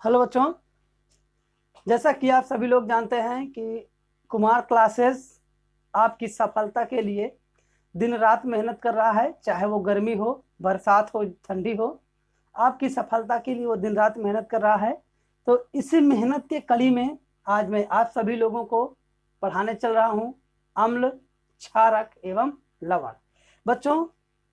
Hello बच्चों, जैसा कि आप सभी लोग जानते हैं कि कुमार क्लासेस आपकी सफलता के लिए दिन रात मेहनत कर रहा है। चाहे वो गर्मी हो, बरसात हो, ठंडी हो, आपकी सफलता के लिए वो दिन रात मेहनत कर रहा है। तो इसी मेहनत के कड़ी में आज मैं आप सभी लोगों को पढ़ाने चल रहा हूँ अम्ल, क्षारक एवं लवण। बच्चों,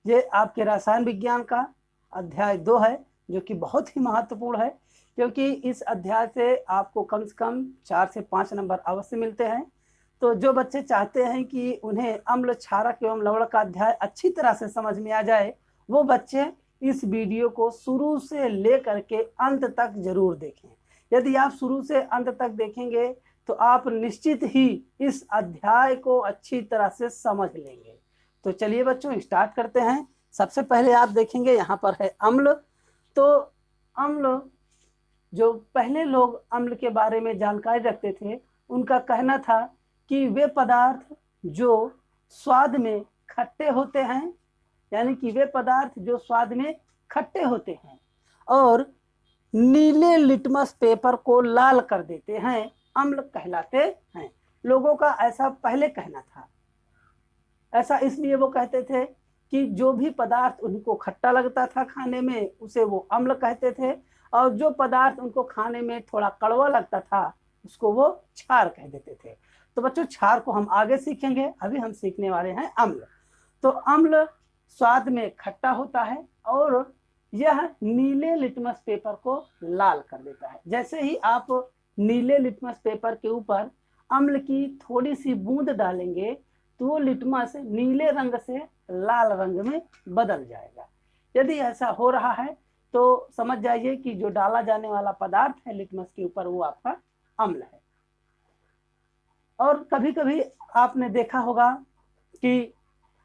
ये आपके रसायन विज्ञान का अध्याय 2 है, जो कि बहुत ही महत्वपूर्ण है, क्योंकि इस अध्याय से आपको कम से कम 4 से 5 नंबर अवश्य मिलते हैं। तो जो बच्चे चाहते हैं कि उन्हें अम्ल, क्षारक एवं लवण का अध्याय अच्छी तरह से समझ में आ जाए, वो बच्चे इस वीडियो को शुरू से लेकर के अंत तक जरूर देखें। यदि आप शुरू से अंत तक देखेंगे तो आप निश्चित ही इस अध्याय को अच्छी तरह से समझ लेंगे। तो चलिए बच्चों, स्टार्ट करते हैं। सबसे पहले आप देखेंगे यहाँ पर है अम्ल। तो अम्ल, जो पहले लोग अम्ल के बारे में जानकारी रखते थे, उनका कहना था कि वे पदार्थ जो स्वाद में खट्टे होते हैं, यानी कि वे पदार्थ जो स्वाद में खट्टे होते हैं और नीले लिटमस पेपर को लाल कर देते हैं, अम्ल कहलाते हैं। लोगों का ऐसा पहले कहना था। ऐसा इसलिए वो कहते थे कि जो भी पदार्थ उनको खट्टा लगता था खाने में, उसे वो अम्ल कहते थे, और जो पदार्थ उनको खाने में थोड़ा कड़वा लगता था, उसको वो क्षार कह देते थे। तो बच्चों, क्षार को हम आगे सीखेंगे, अभी हम सीखने वाले हैं अम्ल। तो अम्ल स्वाद में खट्टा होता है और यह नीले लिटमस पेपर को लाल कर देता है। जैसे ही आप नीले लिटमस पेपर के ऊपर अम्ल की थोड़ी सी बूंद डालेंगे तो वो लिटमस नीले रंग से लाल रंग में बदल जाएगा। यदि ऐसा हो रहा है तो समझ जाइए कि जो डाला जाने वाला पदार्थ है लिटमस के ऊपर, वो आपका अम्ल है। और कभी कभी आपने देखा होगा कि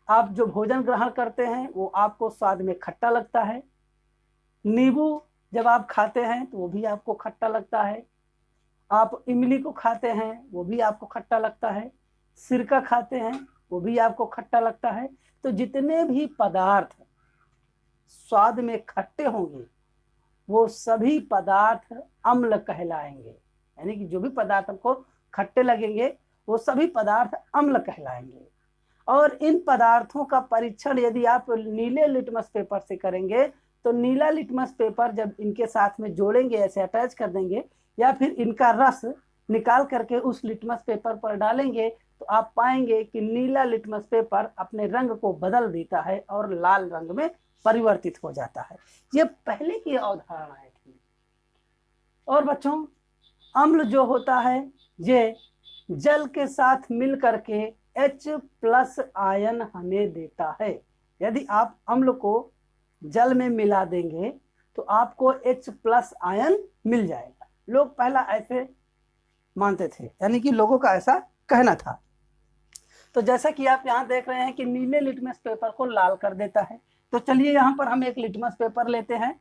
आप जो भोजन ग्रहण करते हैं वो आपको स्वाद में खट्टा लगता है। नींबू जब आप खाते हैं तो वो भी आपको खट्टा लगता है। आप इमली को खाते हैं, वो भी आपको खट्टा लगता है। सिरका खाते हैं, वो भी आपको खट्टा लगता है। तो जितने भी पदार्थ स्वाद में खट्टे होंगे, वो सभी पदार्थ अम्ल कहलाएंगे। यानी कि जो भी पदार्थ हमको खट्टे लगेंगे, वो सभी पदार्थ अम्ल कहलाएंगे। और इन पदार्थों का परीक्षण यदि आप नीले लिटमस पेपर से करेंगे, तो नीला लिटमस पेपर जब इनके साथ में जोड़ेंगे, ऐसे अटैच कर देंगे, या फिर इनका रस निकाल करके उस लिटमस पेपर पर डालेंगे, तो आप पाएंगे कि नीला लिटमस पेपर अपने रंग को बदल देता है और लाल रंग में परिवर्तित हो जाता है। ये पहले की अवधारणाएं थी। और बच्चों, अम्ल जो होता है ये जल के साथ मिल करके H+ आयन हमें देता है। यदि आप अम्ल को जल में मिला देंगे तो आपको H+ आयन मिल जाएगा। लोग पहला ऐसे मानते थे, यानी कि लोगों का ऐसा कहना था। तो जैसा कि आप यहाँ देख रहे हैं कि नीले लिटमस पेपर को लाल कर देता है। तो चलिए यहाँ पर हम एक लिटमस पेपर लेते हैं।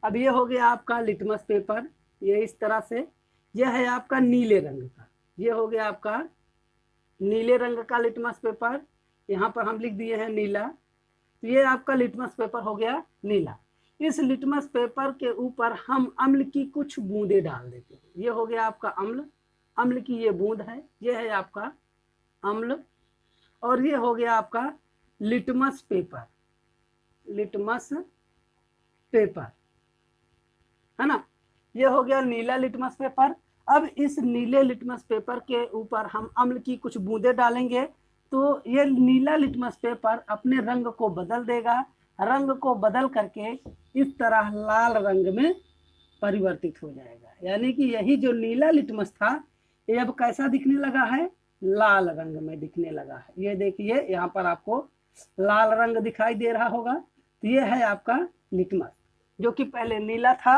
अब ये हो गया आपका लिटमस पेपर, ये इस तरह से, यह है आपका नीले रंग का, ये हो गया आपका नीले रंग का लिटमस पेपर। यहाँ पर हम लिख दिए हैं नीला, तो ये आपका लिटमस पेपर हो गया नीला। इस लिटमस पेपर के ऊपर हम अम्ल की कुछ बूंदें डाल देते हैं। ये हो गया आपका अम्ल, अम्ल की ये बूंद है, ये है आपका अम्ल। और ये हो गया आपका लिटमस पेपर, लिटमस पेपर है ना, ये हो गया नीला लिटमस पेपर। अब इस नीले लिटमस पेपर के ऊपर हम अम्ल की कुछ बूंदें डालेंगे तो ये नीला लिटमस पेपर अपने रंग को बदल देगा। रंग को बदल करके इस तरह लाल रंग में परिवर्तित हो जाएगा। यानी कि यही जो नीला लिटमस था, ये अब कैसा दिखने लगा है, लाल रंग में दिखने लगा है। ये देखिए यहाँ पर आपको लाल रंग दिखाई दे रहा होगा। तो ये है आपका लिटमस, जो कि पहले नीला था।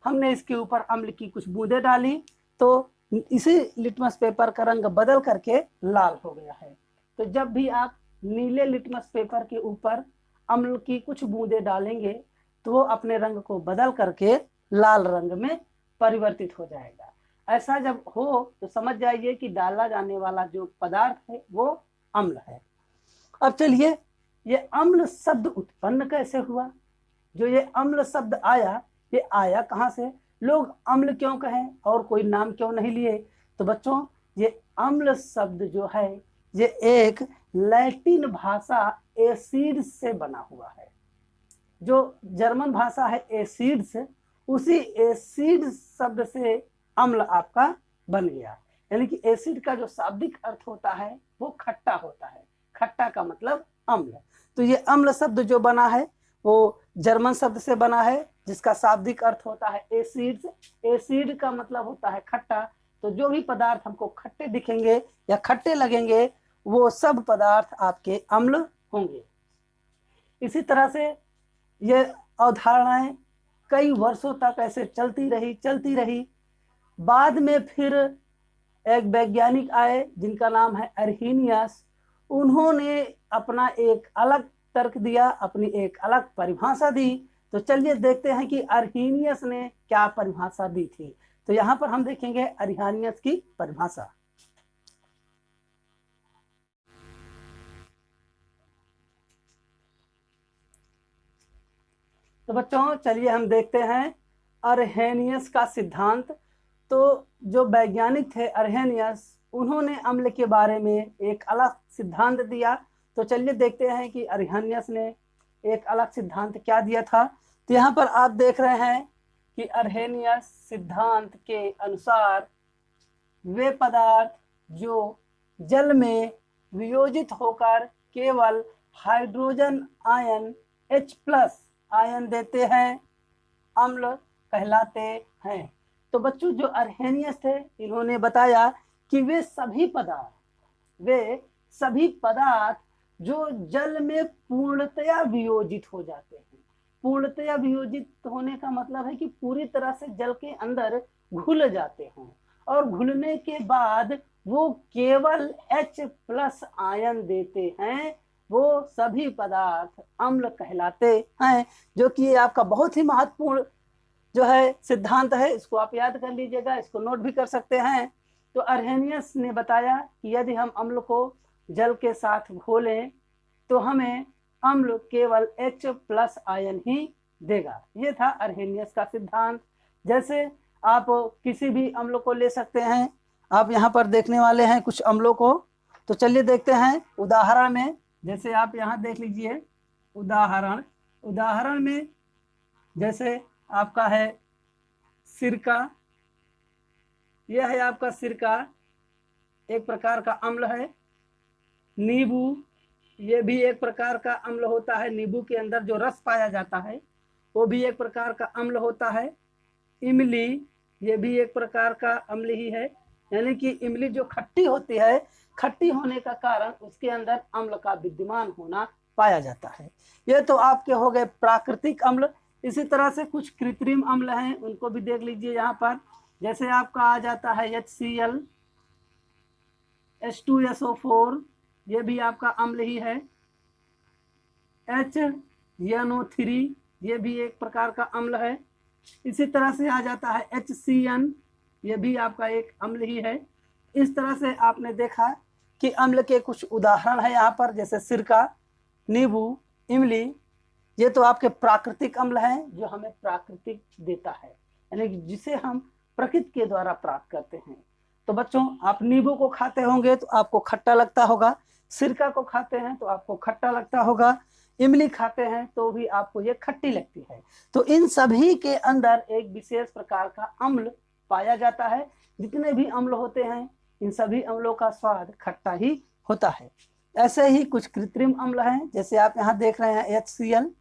हमने इसके ऊपर अम्ल की कुछ बूंदें डाली तो इसी लिटमस पेपर का रंग बदल करके लाल हो गया है। तो जब भी आप नीले लिटमस पेपर के ऊपर अम्ल की कुछ बूंदें डालेंगे तो वो अपने रंग को बदल करके लाल रंग में परिवर्तित हो जाएगा। ऐसा जब हो तो समझ जाइए कि डाला जाने वाला जो पदार्थ है वो अम्ल है। अब चलिए, ये अम्ल शब्द उत्पन्न कैसे हुआ? जो ये अम्ल शब्द आया, ये आया कहाँ से? लोग अम्ल क्यों कहें और कोई नाम क्यों नहीं लिए? तो बच्चों, ये अम्ल शब्द जो है ये एक लैटिन भाषा एसिड से बना हुआ है। जो जर्मन भाषा है एसिड्स, उसी एसिड शब्द से अम्ल आपका बन गया। यानी कि एसिड का जो शाब्दिक अर्थ होता है वो खट्टा होता है, खट्टा का मतलब अम्ल। तो ये अम्ल शब्द जो बना है वो जर्मन शब्द से बना है जिसका शाब्दिक अर्थ होता है एसिड्स। एसिड का मतलब होता है खट्टा। तो जो भी पदार्थ हमको खट्टे दिखेंगे या खट्टे लगेंगे वो सब पदार्थ आपके अम्ल होंगे। इसी तरह से ये अवधारणाएं कई वर्षों तक ऐसे चलती रही। बाद में फिर एक वैज्ञानिक आए जिनका नाम है अर्हीनियस। उन्होंने अपना एक अलग तर्क दिया, अपनी एक अलग परिभाषा दी। तो चलिए देखते हैं कि अर्हीनियस ने क्या परिभाषा दी थी। तो यहाँ पर हम देखेंगे अर्हीनियस की परिभाषा। तो बच्चों चलिए हम देखते हैं अर्हेनियस का सिद्धांत। तो जो वैज्ञानिक थे अर्हेनियस, उन्होंने अम्ल के बारे में एक अलग सिद्धांत दिया। तो चलिए देखते हैं कि अर्हेनियस ने एक अलग सिद्धांत क्या दिया था। तो यहाँ पर आप देख रहे हैं कि अर्हेनियस सिद्धांत के अनुसार वे पदार्थ जो जल में वियोजित होकर केवल हाइड्रोजन आयन H+ आयन देते हैं अम्ल कहलाते हैं। तो बच्चों जो अर्हेनियस थे इन्होंने बताया कि वे सभी पदार्थ जो जल में पूर्णतया वियोजित हो जाते हैं। पूर्णतया वियोजित होने का मतलब है कि पूरी तरह से जल के अंदर घुल जाते हैं और घुलने के बाद वो केवल H+ आयन देते हैं, वो सभी पदार्थ अम्ल कहलाते हैं। जो कि आपका बहुत ही महत्वपूर्ण जो है सिद्धांत है, इसको आप याद कर लीजिएगा, इसको नोट भी कर सकते हैं। तो अर्हेनियस ने बताया कि यदि हम अम्ल को जल के साथ घोलें तो हमें अम्ल केवल H+ आयन ही देगा। ये था अर्हेनियस का सिद्धांत। जैसे आप किसी भी अम्ल को ले सकते हैं। आप यहाँ पर देखने वाले हैं कुछ अम्लों को। तो चलिए देखते हैं उदाहरण में। जैसे आप यहाँ देख लीजिए उदाहरण में जैसे आपका है सिरका। यह है आपका सिरका, एक प्रकार का अम्ल है। नींबू, ये भी एक प्रकार का अम्ल होता है। नींबू के अंदर जो रस पाया जाता है वो भी एक प्रकार का अम्ल होता है। इमली, ये भी एक प्रकार का अम्ल ही है। यानी कि इमली जो खट्टी होती है, खट्टी होने का कारण उसके अंदर अम्ल का विद्यमान होना पाया जाता है। ये तो आपके हो गए प्राकृतिक अम्ल। इसी तरह से कुछ कृत्रिम अम्ल हैं, उनको भी देख लीजिए यहाँ पर। जैसे आपका आ जाता है HCl, H2SO4, ये भी आपका अम्ल ही है। HNO3, ये भी एक प्रकार का अम्ल है। इसी तरह से आ जाता है HCN, ये भी आपका एक अम्ल ही है। इस तरह से आपने देखा कि अम्ल के कुछ उदाहरण है यहाँ पर, जैसे सिरका, नींबू, इमली। ये तो आपके प्राकृतिक अम्ल हैं जो हमें प्राकृतिक देता है, यानी कि जिसे हम प्रकृति के द्वारा प्राप्त करते हैं। तो बच्चों, आप नींबू को खाते होंगे तो आपको खट्टा लगता होगा, सिरका को खाते हैं तो आपको खट्टा लगता होगा, इमली खाते हैं तो भी आपको ये खट्टी लगती है। तो इन सभी के अंदर एक विशेष प्रकार का अम्ल पाया जाता है। जितने भी अम्ल होते हैं इन सभी अम्लों का स्वाद खट्टा ही होता है। ऐसे ही कुछ कृत्रिम अम्ल हैं, जैसे आप यहाँ देख रहे हैं HCl,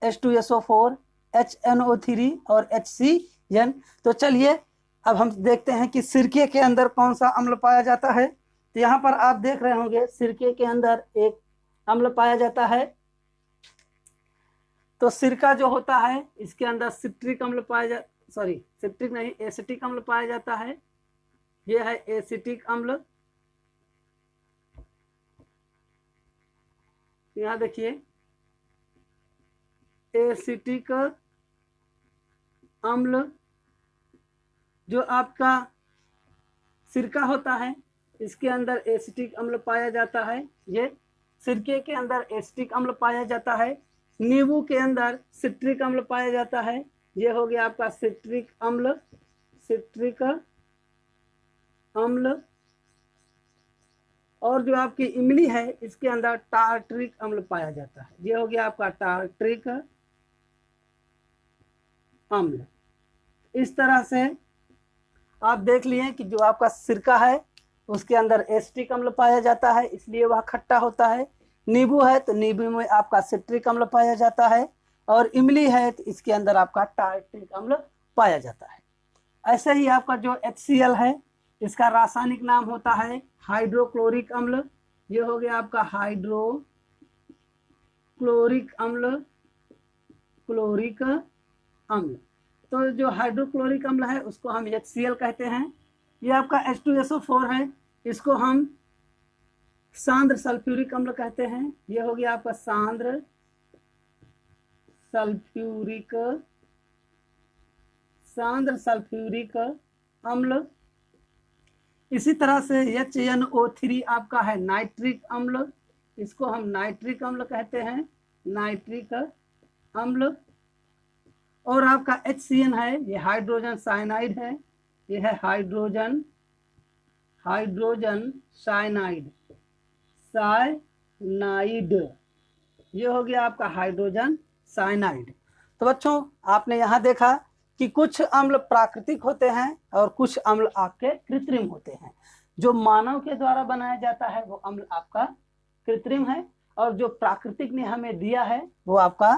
H2SO4, HNO3 और HCN। तो चलिए अब हम देखते हैं कि सिरके के अंदर कौन सा अम्ल पाया जाता है। तो यहाँ पर आप देख रहे होंगे सिरके के अंदर एक अम्ल पाया जाता है। तो सिरका जो होता है इसके अंदर सिट्रिक अम्ल एसिटिक अम्ल पाया जाता है। यह है एसिटिक अम्ल। यहाँ देखिए एसिटिक अम्ल जो आपका सिरका होता है इसके अंदर एसिटिक अम्ल पाया जाता है। ये सिरके के अंदर एसिटिक अम्ल पाया जाता है। नींबू के अंदर सिट्रिक अम्ल पाया जाता है। ये हो गया आपका सिट्रिक अम्ल, सिट्रिक अम्ल। और जो आपकी इमली है इसके अंदर टार्ट्रिक अम्ल पाया जाता है। ये हो गया आपका टार्ट्रिक अम्ल। इस तरह से आप देख लिए कि जो आपका सिरका है उसके अंदर एसिटिक अम्ल पाया जाता है, इसलिए वह खट्टा होता है। नींबू है तो नींबू में आपका सिट्रिक अम्ल पाया जाता है, और इमली है तो इसके अंदर आपका टार्ट्रिक अम्ल पाया जाता है। ऐसे ही आपका जो HCl है इसका रासायनिक नाम होता है हाइड्रोक्लोरिक अम्ल। ये हो गया आपका हाइड्रोक्लोरिक अम्ल, क्लोरिक अम्ल। तो जो हाइड्रोक्लोरिक अम्ल है उसको हम HCl कहते हैं। ये आपका H2SO4 है, इसको हम सांद्र सल्फ्यूरिक अम्ल कहते हैं। ये हो गया आपका सांद्र सल्फ्यूरिक अम्ल। इसी तरह से HNO3 आपका है नाइट्रिक अम्ल, इसको हम नाइट्रिक अम्ल कहते हैं, नाइट्रिक अम्ल। और आपका HCN है, ये हाइड्रोजन साइनाइड है, ये है हाइड्रोजन साइनाइड, ये हो गया आपका हाइड्रोजन साइनाइड। तो बच्चों आपने यहाँ देखा कि कुछ अम्ल प्राकृतिक होते हैं और कुछ अम्ल आपके कृत्रिम होते हैं। जो मानव के द्वारा बनाया जाता है वो अम्ल आपका कृत्रिम है, और जो प्राकृतिक ने हमें दिया है वो आपका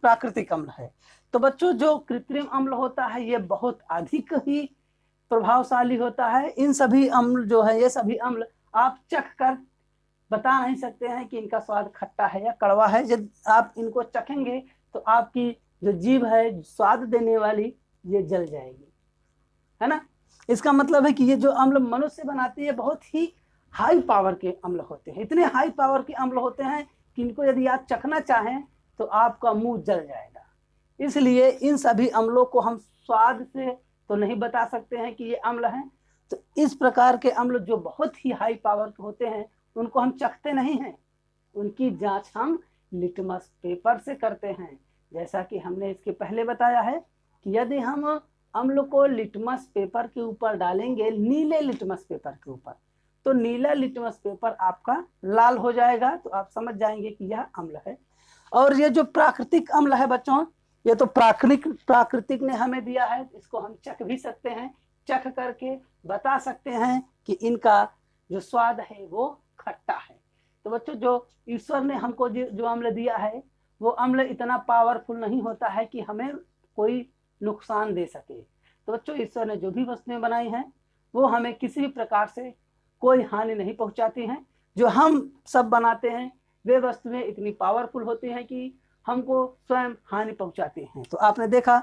प्राकृतिक अम्ल है। तो बच्चों जो कृत्रिम अम्ल होता है ये बहुत अधिक ही प्रभावशाली होता है। इन सभी अम्ल जो है, ये सभी अम्ल आप चख कर बता नहीं सकते हैं कि इनका स्वाद खट्टा है या कड़वा है। जब आप इनको चखेंगे तो आपकी जो जीभ है स्वाद देने वाली ये जल जाएगी, है ना। इसका मतलब है कि ये जो अम्ल मनुष्य बनाते हैं बहुत ही हाई पावर के अम्ल होते हैं, इतने हाई पावर के अम्ल होते हैं कि इनको यदि आप चखना चाहें तो आपका मुंह जल जाएगा। इसलिए इन सभी अम्लों को हम स्वाद से तो नहीं बता सकते हैं कि ये अम्ल हैं। तो इस प्रकार के अम्ल जो बहुत ही हाई पावर के होते हैं उनको हम चखते नहीं हैं, उनकी जांच हम लिटमस पेपर से करते हैं। जैसा कि हमने इसके पहले बताया है कि यदि हम अम्ल को लिटमस पेपर के ऊपर डालेंगे, नीले लिटमस पेपर के ऊपर, तो नीला लिटमस पेपर आपका लाल हो जाएगा, तो आप समझ जाएंगे कि यह अम्ल है। और ये जो प्राकृतिक अम्ल है बच्चों, ये तो प्राकृतिक ने हमें दिया है, इसको हम चख भी सकते हैं, चख करके बता सकते हैं कि इनका जो स्वाद है वो खट्टा है। तो बच्चों जो ईश्वर ने हमको जो अम्ल दिया है वो अम्ल इतना पावरफुल नहीं होता है कि हमें कोई नुकसान दे सके। तो बच्चों ईश्वर ने जो भी वस्तुएं बनाई हैं वो हमें किसी भी प्रकार से कोई हानि नहीं पहुंचाती हैं। जो हम सब बनाते हैं वे वस्तुएं इतनी पावरफुल होती हैं कि हमको स्वयं हानि पहुंचाती हैं। तो आपने देखा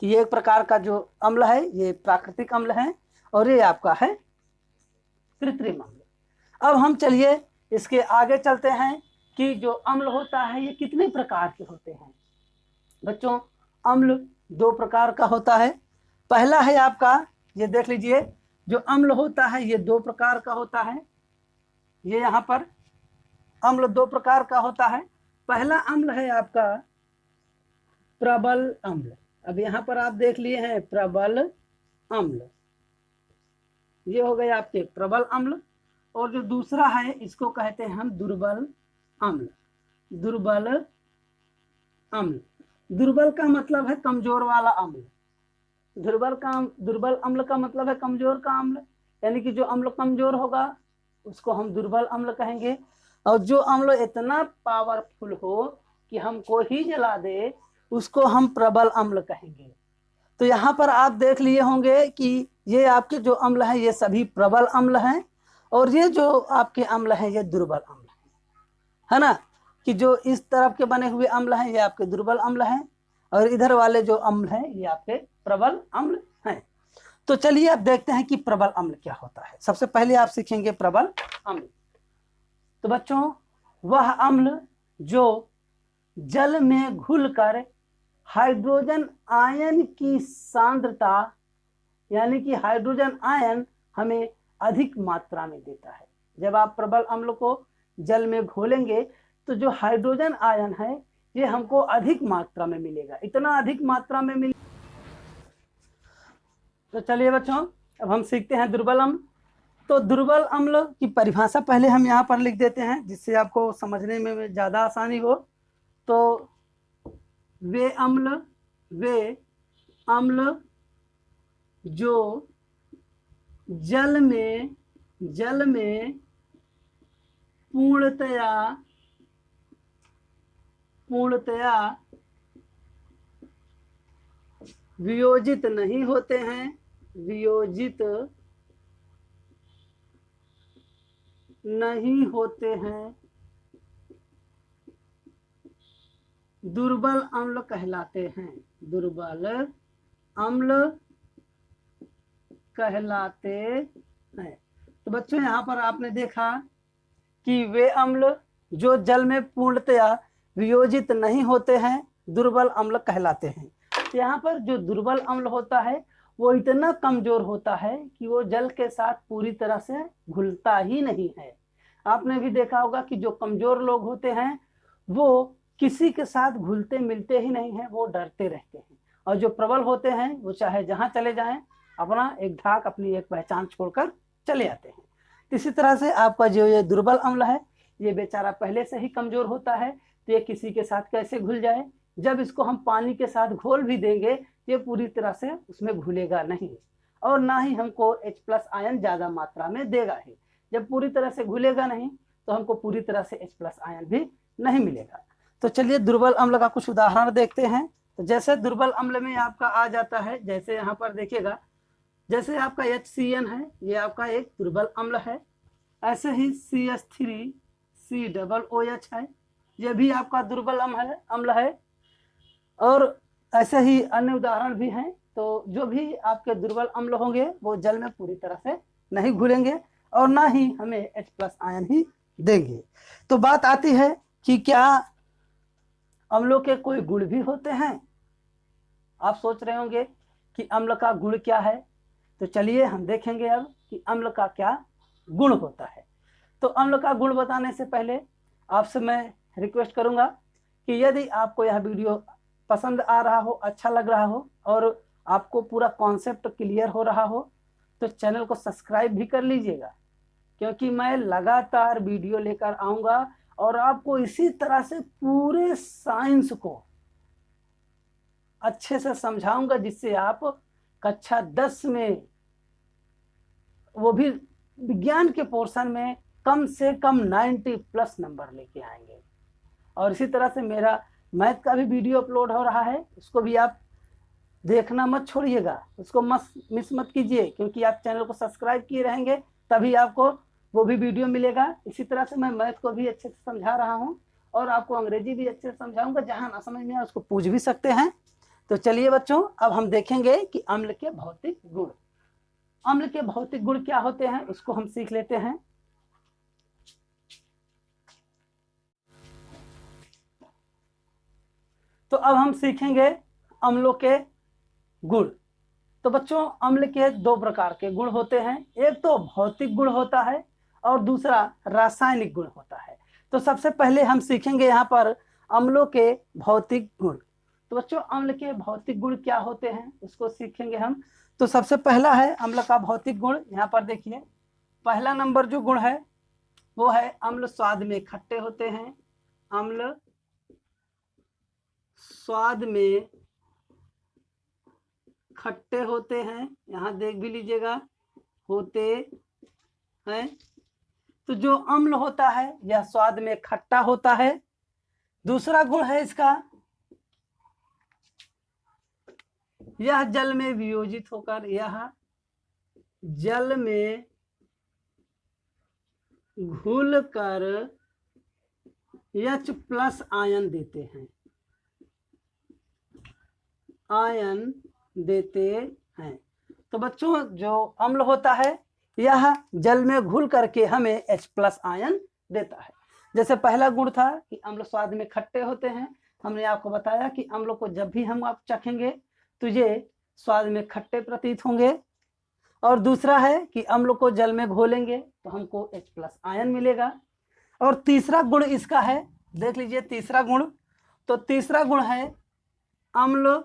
कि ये एक प्रकार का जो अम्ल है ये प्राकृतिक अम्ल है, और ये आपका है कृत्रिम अम्ल। अब हम चलिए इसके आगे चलते हैं कि जो अम्ल होता है ये कितने प्रकार के होते हैं। बच्चों अम्ल दो प्रकार का होता है। पहला है आपका, ये देख लीजिए, जो अम्ल होता है ये दो प्रकार का होता है। ये यहाँ पर अम्ल दो प्रकार का होता है। पहला अम्ल है आपका प्रबल अम्ल। अब यहाँ पर आप देख लिए हैं प्रबल अम्ल, ये हो गए आपके प्रबल अम्ल। और जो दूसरा है इसको कहते हैं हम दुर्बल अम्ल। दुर्बल अम्ल, दुर्बल का मतलब है कमजोर वाला अम्ल। दुर्बल अम्ल का मतलब है कमजोर का अम्ल, यानी कि जो अम्ल कमजोर होगा उसको हम दुर्बल अम्ल कहेंगे। और जो अम्ल इतना पावरफुल हो कि हमको ही जला दे उसको हम प्रबल अम्ल कहेंगे। तो यहाँ पर आप देख लिए होंगे कि ये आपके जो अम्ल हैं ये सभी प्रबल अम्ल हैं, और ये जो आपके अम्ल हैं ये दुर्बल अम्ल है ना। कि जो इस तरफ के बने हुए अम्ल हैं ये आपके दुर्बल अम्ल हैं, और इधर वाले जो अम्ल हैं ये आपके प्रबल अम्ल हैं। तो चलिए अब देखते हैं कि प्रबल अम्ल क्या होता है। सबसे पहले आप सीखेंगे प्रबल अम्ल। तो बच्चों वह अम्ल जो जल में घुलकर हाइड्रोजन आयन की सांद्रता, यानी कि हाइड्रोजन आयन हमें अधिक मात्रा में देता है। जब आप प्रबल अम्ल को जल में घोलेंगे तो जो हाइड्रोजन आयन है ये हमको अधिक मात्रा में मिलेगा, इतना अधिक मात्रा में मिले। तो चलिए बच्चों, अब हम सीखते हैं दुर्बल अम्ल। तो दुर्बल अम्ल की परिभाषा पहले हम यहाँ पर लिख देते हैं, जिससे आपको समझने में ज़्यादा आसानी हो। तो वे अम्ल जो जल में पूर्णतया वियोजित नहीं होते हैं, दुर्बल अम्ल कहलाते हैं, दुर्बल अम्ल कहलाते हैं। तो बच्चों यहाँ पर आपने देखा कि वे अम्ल जो जल में पूर्णतया वियोजित नहीं होते हैं दुर्बल अम्ल कहलाते हैं। तो यहाँ पर जो दुर्बल अम्ल होता है वो इतना कमजोर होता है कि वो जल के साथ पूरी तरह से घुलता ही नहीं है। आपने भी देखा होगा कि जो कमजोर लोग होते हैं वो किसी के साथ घुलते मिलते ही नहीं है, वो डरते रहते हैं। और जो प्रबल होते हैं वो चाहे जहाँ चले जाएं अपना एक धाक, अपनी एक पहचान छोड़कर चले आते हैं। इसी तरह से आपका जो ये दुर्बल अम्ल है ये बेचारा पहले से ही कमजोर होता है, तो ये किसी के साथ कैसे घुल जाए। जब इसको हम पानी के साथ घोल भी देंगे ये पूरी तरह से उसमें घुलेगा नहीं, और ना ही हमको H+ आयन ज़्यादा मात्रा में देगा ही। जब पूरी तरह से घुलेगा नहीं तो हमको पूरी तरह से H+ आयन भी नहीं मिलेगा। तो चलिए दुर्बल अम्ल का कुछ उदाहरण देखते हैं। तो जैसे दुर्बल अम्ल में आपका आ जाता है, जैसे यहाँ पर देखिएगा, जैसे आपका HCN है ये आपका एक दुर्बल अम्ल है। ऐसे ही CH3COOH है, ये भी आपका दुर्बल अम्ल है। और ऐसे ही अन्य उदाहरण भी हैं। तो जो भी आपके दुर्बल अम्ल होंगे वो जल में पूरी तरह से नहीं घुलेंगे और ना ही हमें H+ आयन ही देंगे। तो बात आती है कि क्या अम्लों के कोई गुण भी होते हैं। आप सोच रहे होंगे कि अम्ल का गुण क्या है। तो चलिए हम देखेंगे अब कि अम्ल का क्या गुण होता है। तो अम्ल का गुण बताने से पहले आपसे मैं रिक्वेस्ट करूंगा कि यदि आपको यह वीडियो पसंद आ रहा हो, अच्छा लग रहा हो और आपको पूरा कॉन्सेप्ट क्लियर हो रहा हो तो चैनल को सब्सक्राइब भी कर लीजिएगा, क्योंकि मैं लगातार वीडियो लेकर आऊँगा और आपको इसी तरह से पूरे साइंस को अच्छे से समझाऊंगा, जिससे आप कक्षा 10 में, वो भी विज्ञान के पोर्शन में, कम से कम 90+ नंबर लेके आएंगे। और इसी तरह से मेरा मैथ का भी वीडियो अपलोड हो रहा है, उसको भी आप देखना मत छोड़िएगा, उसको मिस मत कीजिए, क्योंकि आप चैनल को सब्सक्राइब किए रहेंगे तभी आपको वो भी वीडियो मिलेगा। इसी तरह से मैं मैथ को भी अच्छे से समझा रहा हूँ और आपको अंग्रेजी भी अच्छे से समझाऊंगा, जहाँ ना समझ में आए उसको पूछ भी सकते हैं। तो चलिए बच्चों, अब हम देखेंगे कि अम्ल के भौतिक गुण। अम्ल के भौतिक गुण क्या होते हैं उसको हम सीख लेते हैं। तो अब हम सीखेंगे अम्लों के गुण। तो बच्चों, अम्ल के 2 प्रकार के गुण होते हैं, एक तो भौतिक गुण होता है और दूसरा रासायनिक गुण होता है। तो सबसे पहले हम सीखेंगे यहाँ पर अम्लों के भौतिक गुण। तो बच्चों, अम्ल के भौतिक गुण क्या होते हैं उसको सीखेंगे हम। तो सबसे पहला है अम्ल का भौतिक गुण। यहाँ पर देखिए, पहला नंबर जो गुण है वो है अम्ल स्वाद में खट्टे होते हैं। अम्ल स्वाद में खट्टे होते हैं, यहाँ देख भी लीजिएगा, होते हैं। तो जो अम्ल होता है यह स्वाद में खट्टा होता है। दूसरा गुण है इसका, यह जल में वियोजित होकर, यह जल में घुलकर H+ आयन देते हैं, आयन देते हैं। तो बच्चों, जो अम्ल होता है यह जल में घुल करके हमें H+ आयन देता है। जैसे पहला गुण था कि अम्ल स्वाद में खट्टे होते हैं, हमने आपको बताया कि अम्ल को जब भी हम आप चखेंगे तो ये स्वाद में खट्टे प्रतीत होंगे। और दूसरा है कि अम्ल को जल में घोलेंगे तो हमको H+ आयन मिलेगा। और तीसरा गुण इसका है, देख लीजिए, तीसरा गुण तो तीसरा गुण है अम्ल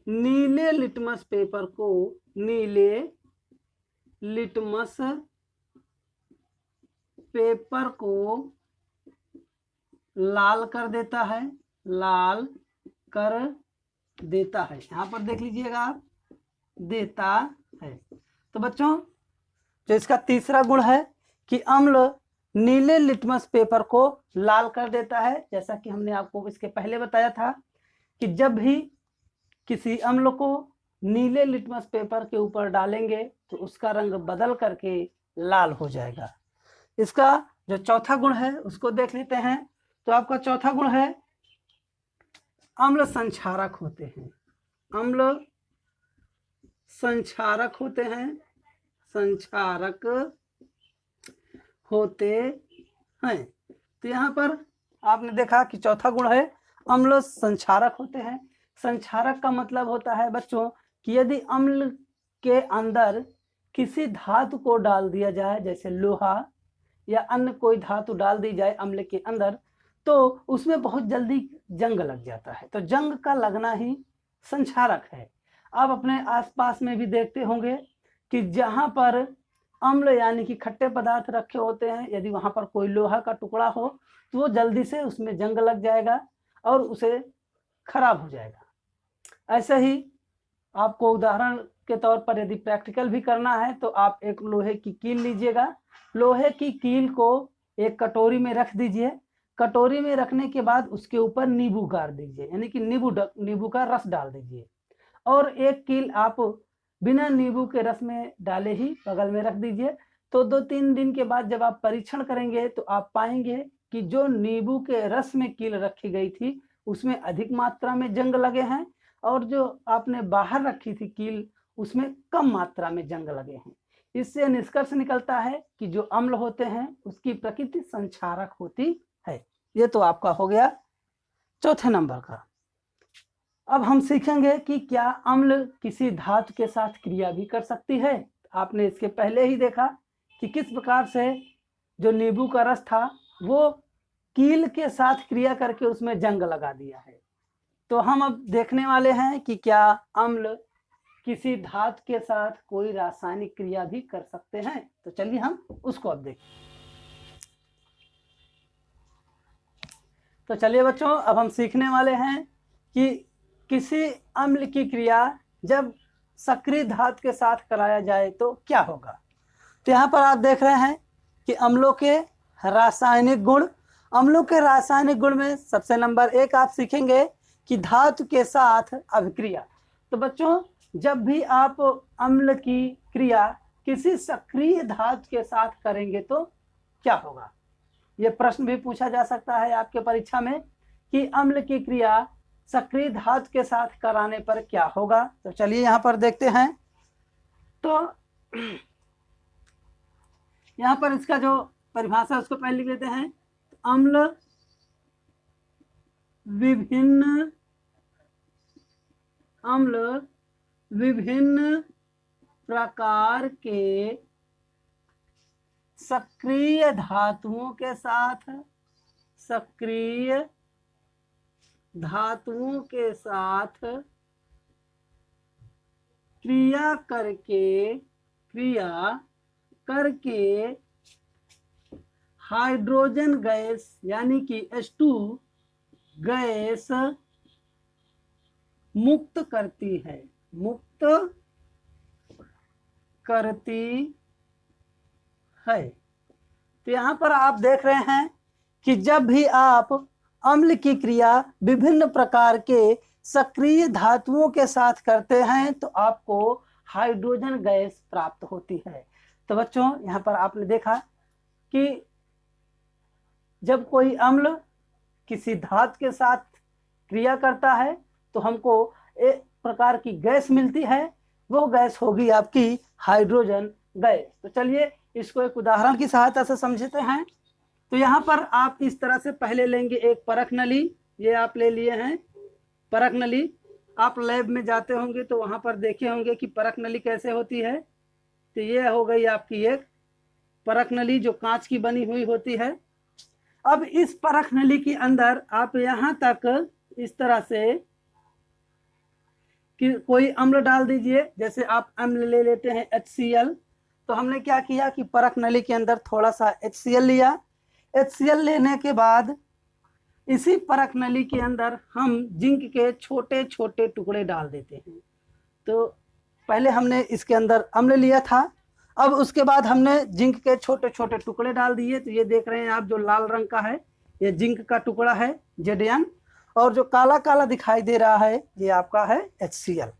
नीले लिटमस पेपर को, नीले लिटमस पेपर को लाल कर देता है, लाल कर देता है। यहां पर देख लीजिएगा आप, देता है। तो बच्चों जो इसका तीसरा गुण है कि अम्ल नीले लिटमस पेपर को लाल कर देता है, जैसा कि हमने आपको इसके पहले बताया था कि जब भी किसी अम्ल को नीले लिटमस पेपर के ऊपर डालेंगे तो उसका रंग बदल करके लाल हो जाएगा। इसका जो चौथा गुण है उसको देख लेते हैं। तो आपका चौथा गुण है अम्ल संक्षारक होते हैं, अम्ल संक्षारक होते हैं, संक्षारक होते हैं। तो यहाँ पर आपने देखा कि चौथा गुण है अम्ल संक्षारक होते हैं। संक्षारक का मतलब होता है बच्चों कि यदि अम्ल के अंदर किसी धातु को डाल दिया जाए, जैसे लोहा या अन्य कोई धातु डाल दी जाए अम्ल के अंदर, तो उसमें बहुत जल्दी जंग लग जाता है। तो जंग का लगना ही संक्षारक है। आप अपने आसपास में भी देखते होंगे कि जहाँ पर अम्ल यानी कि खट्टे पदार्थ रखे होते हैं, यदि वहाँ पर कोई लोहा का टुकड़ा हो तो वो जल्दी से उसमें जंग लग जाएगा और उसे खराब हो जाएगा। ऐसे ही आपको उदाहरण के तौर पर यदि प्रैक्टिकल भी करना है तो आप एक लोहे की कील लीजिएगा, लोहे की कील को एक कटोरी में रख दीजिए, कटोरी में रखने के बाद उसके ऊपर नींबू गाड़ दीजिए, यानी कि नींबू का रस डाल दीजिए, और एक कील आप बिना नींबू के रस में डाले ही बगल में रख दीजिए। तो 2-3 दिन के बाद जब आप परीक्षण करेंगे तो आप पाएंगे कि जो नींबू के रस में कील रखी गई थी उसमें अधिक मात्रा में जंग लगे हैं, और जो आपने बाहर रखी थी कील उसमें कम मात्रा में जंग लगे हैं। इससे निष्कर्ष निकलता है कि जो अम्ल होते हैं उसकी प्रकृति संक्षारक होती है। ये तो आपका हो गया चौथे नंबर का। अब हम सीखेंगे कि क्या अम्ल किसी धातु के साथ क्रिया भी कर सकती है। आपने इसके पहले ही देखा कि किस प्रकार से जो नींबू का रस था वो कील के साथ क्रिया करके उसमें जंग लगा दिया है। तो हम अब देखने वाले हैं कि क्या अम्ल किसी धातु के साथ कोई रासायनिक क्रिया भी कर सकते हैं। तो चलिए हम उसको अब देखें। तो चलिए बच्चों, अब हम सीखने वाले हैं कि किसी अम्ल की क्रिया जब सक्रिय धातु के साथ कराया जाए तो क्या होगा। तो यहाँ पर आप देख रहे हैं कि अम्लों के रासायनिक गुण। अम्लों के रासायनिक गुण में सबसे नंबर 1 आप सीखेंगे कि धातु के साथ अभिक्रिया। तो बच्चों जब भी आप अम्ल की क्रिया किसी सक्रिय धातु के साथ करेंगे तो क्या होगा। ये प्रश्न भी पूछा जा सकता है आपके परीक्षा में कि अम्ल की क्रिया सक्रिय धातु के साथ कराने पर क्या होगा। तो चलिए यहाँ पर देखते हैं। तो यहाँ पर इसका जो परिभाषा उसको पहले लिख लेते हैं। अम्ल विभिन्न प्रकार के सक्रिय धातुओं के साथ क्रिया करके हाइड्रोजन गैस यानी कि H2 गैस मुक्त करती है, तो यहाँ पर आप देख रहे हैं कि जब भी आप अम्ल की क्रिया विभिन्न प्रकार के सक्रिय धातुओं के साथ करते हैं तो आपको हाइड्रोजन गैस प्राप्त होती है। तो बच्चों यहाँ पर आपने देखा कि जब कोई अम्ल किसी धातु के साथ क्रिया करता है तो हमको एक प्रकार की गैस मिलती है, वो गैस होगी आपकी हाइड्रोजन गैस। तो चलिए इसको एक उदाहरण की सहायता से समझते हैं। तो यहाँ पर आप इस तरह से पहले लेंगे एक परख नली, ये आप ले लिए हैं परख नली। आप लैब में जाते होंगे तो वहाँ पर देखे होंगे कि परख नली कैसे होती है। तो ये हो गई आपकी एक परख नली जो कांच की बनी हुई होती है। अब इस परख नली के अंदर आप यहाँ तक इस तरह से कि कोई अम्ल डाल दीजिए। जैसे आप अम्ल ले लेते हैं HCl, तो हमने क्या किया कि परख नली के अंदर थोड़ा सा HCl लिया। HCl लेने के बाद इसी परख नली के अंदर हम जिंक के छोटे छोटे टुकड़े डाल देते हैं। तो पहले हमने इसके अंदर अम्ल लिया था, अब उसके बाद हमने जिंक के छोटे छोटे टुकड़े डाल दिए। तो ये देख रहे हैं आप, जो लाल रंग का है ये जिंक का टुकड़ा है Zn, और जो काला काला दिखाई दे रहा है ये आपका है HCl।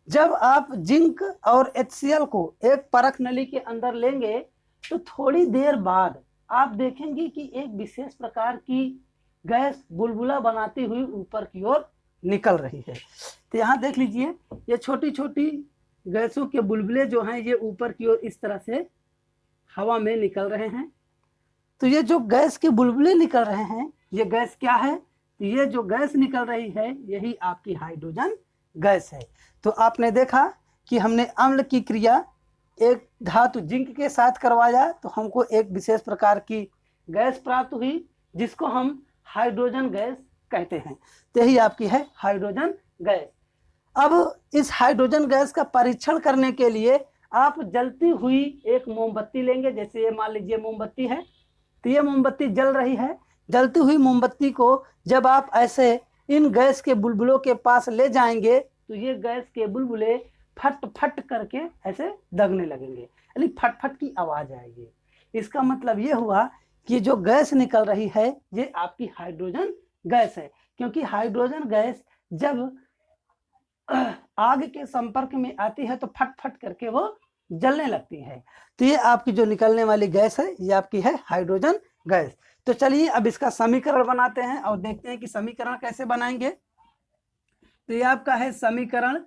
जब आप जिंक और HCl को एक परख नली के अंदर लेंगे तो थोड़ी देर बाद आप देखेंगे कि एक विशेष प्रकार की गैस बुलबुला बनाती हुई ऊपर की ओर निकल रही है। तो यहाँ देख लीजिए, ये छोटी छोटी गैसों के बुलबुले जो हैं ये ऊपर की ओर इस तरह से हवा में निकल रहे हैं। तो ये जो गैस के बुलबुले निकल रहे हैं ये गैस क्या है? तो ये जो गैस निकल रही है यही आपकी हाइड्रोजन गैस है। तो आपने देखा कि हमने अम्ल की क्रिया एक धातु जिंक के साथ करवाया तो हमको एक विशेष प्रकार की गैस प्राप्त हुई जिसको हम हाइड्रोजन गैस कहते हैं। तो यही आपकी है हाइड्रोजन गैस। अब इस हाइड्रोजन गैस का परीक्षण करने के लिए आप जलती हुई एक मोमबत्ती लेंगे। जैसे ये मान लीजिए मोमबत्ती है, तो ये मोमबत्ती जल रही है। जलती हुई मोमबत्ती को जब आप ऐसे इन गैस के बुलबुलों के पास ले जाएंगे तो ये गैस के बुलबुले फट फट करके ऐसे दगने लगेंगे, यानी फट फट की आवाज आएगी। इसका मतलब ये हुआ कि जो गैस निकल रही है ये आपकी हाइड्रोजन गैस है, क्योंकि हाइड्रोजन गैस जब आग के संपर्क में आती है तो फट फट करके वो जलने लगती है। तो ये आपकी जो निकलने वाली गैस है ये आपकी है हाइड्रोजन गैस। तो चलिए अब इसका समीकरण बनाते हैं और देखते हैं कि समीकरण कैसे बनाएंगे। तो ये आपका है समीकरण।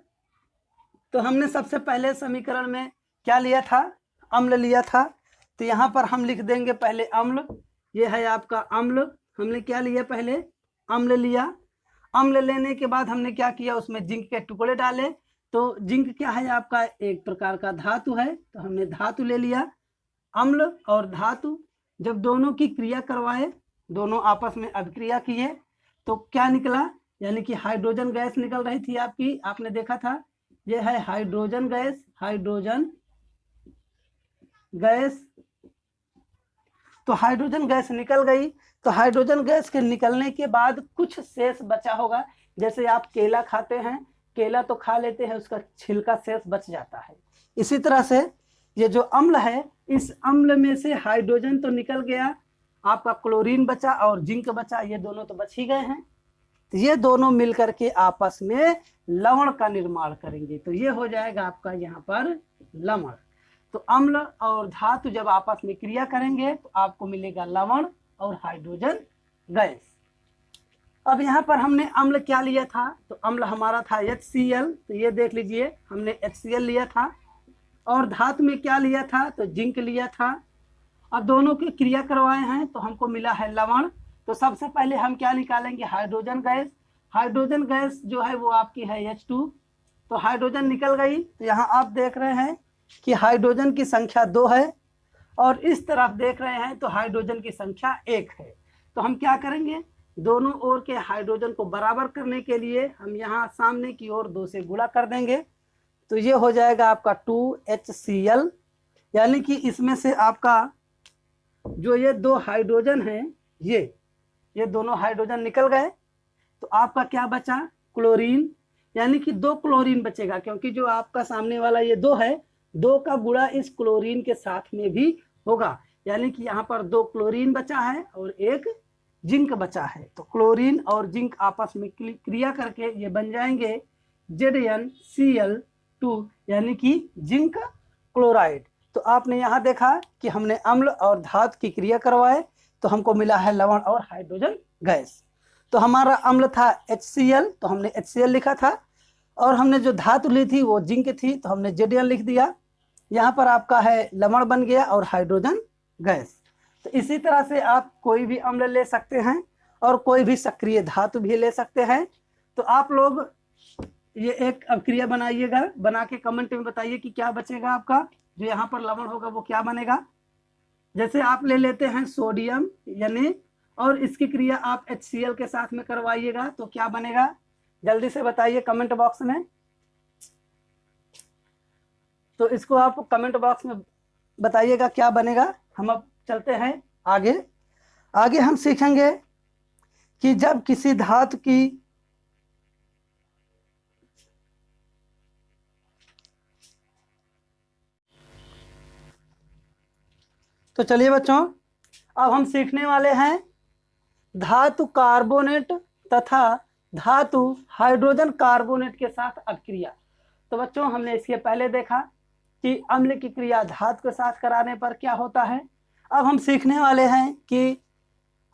तो हमने सबसे पहले समीकरण में क्या लिया था? अम्ल लिया था। तो यहाँ पर हम लिख देंगे पहले अम्ल। ये है आपका अम्ल। हमने क्या लिया? पहले अम्ल लिया। अम्ल लेने के बाद हमने क्या किया? उसमें जिंक के टुकड़े डाले। तो जिंक क्या है? आपका एक प्रकार का धातु है, तो हमने धातु ले लिया। अम्ल और धातु जब दोनों की क्रिया करवाए, दोनों आपस में अभिक्रिया किए तो क्या निकला? यानी कि हाइड्रोजन गैस निकल रही थी आपकी, आपने देखा था। ये है हाइड्रोजन गैस, हाइड्रोजन गैस। तो हाइड्रोजन गैस निकल गई। तो हाइड्रोजन गैस के निकलने के बाद कुछ शेष बचा होगा। जैसे आप केला खाते हैं, केला तो खा लेते हैं, उसका छिलका शेष बच जाता है। इसी तरह से ये जो अम्ल है, इस अम्ल में से हाइड्रोजन तो निकल गया, आपका क्लोरीन बचा और जिंक बचा, ये दोनों तो बच ही गए हैं। तो ये दोनों मिलकर के आपस में लवण का निर्माण करेंगे। तो ये हो जाएगा आपका यहाँ पर लवण। तो अम्ल और धातु जब आपस में क्रिया करेंगे तो आपको मिलेगा लवण और हाइड्रोजन गैस। अब यहाँ पर हमने अम्ल क्या लिया था? तो अम्ल हमारा था HCl। तो ये देख लीजिए हमने HCl लिया था। और धातु में क्या लिया था? तो जिंक लिया था। अब दोनों की क्रिया करवाए हैं तो हमको मिला है लवण। तो सबसे पहले हम क्या निकालेंगे? Hydrogen gas. हाइड्रोजन गैस जो है वो आपकी है H2। तो हाइड्रोजन निकल गई। तो यहाँ आप देख रहे हैं कि हाइड्रोजन की संख्या 2 है और इस तरफ देख रहे हैं तो हाइड्रोजन की संख्या 1 है। तो हम क्या करेंगे? दोनों ओर के हाइड्रोजन को बराबर करने के लिए हम यहाँ सामने की ओर 2 से गुणा कर देंगे। तो ये हो जाएगा आपका 2HCl, यानी कि इसमें से आपका जो ये 2 हाइड्रोजन हैं ये दोनों हाइड्रोजन निकल गए। तो आपका क्या बचा? क्लोरीन, यानी कि 2 क्लोरीन बचेगा, क्योंकि जो आपका सामने वाला ये 2 है, 2 का गुणा इस क्लोरीन के साथ में भी होगा, यानी कि यहाँ पर 2 क्लोरीन बचा है और 1 जिंक बचा है। तो क्लोरीन और जिंक आपस में क्रिया करके ये बन जाएंगे ZnCl2, यानी कि जिंक क्लोराइड। तो आपने यहाँ देखा कि हमने अम्ल और धातु की क्रिया करवाए तो हमको मिला है लवण और हाइड्रोजन गैस। तो हमारा अम्ल था HCl, तो हमने HCl लिखा था, और हमने जो धातु ली थी वो जिंक थी तो हमने Zn लिख दिया। यहाँ पर आपका है लवण बन गया और हाइड्रोजन गैस। तो इसी तरह से आप कोई भी अम्ल ले सकते हैं और कोई भी सक्रिय धातु भी ले सकते हैं। तो आप लोग ये एक अभिक्रिया बनाइएगा, बना के कमेंट में बताइए कि क्या बचेगा आपका। जो यहाँ पर लवण होगा वो क्या बनेगा। जैसे आप ले लेते हैं सोडियम यानी और इसकी क्रिया आप HCl के साथ में करवाइएगा तो क्या बनेगा, जल्दी से बताइए कमेंट बॉक्स में। तो इसको आप कमेंट बॉक्स में बताइएगा क्या बनेगा। हम अब चलते हैं आगे। आगे हम सीखेंगे कि जब किसी धातु की तो चलिए बच्चों, अब हम सीखने वाले हैं धातु कार्बोनेट तथा धातु हाइड्रोजन कार्बोनेट के साथ अभिक्रिया। तो बच्चों हमने इसके पहले देखा कि अम्ल की क्रिया धातु के साथ कराने पर क्या होता है। अब हम सीखने वाले हैं कि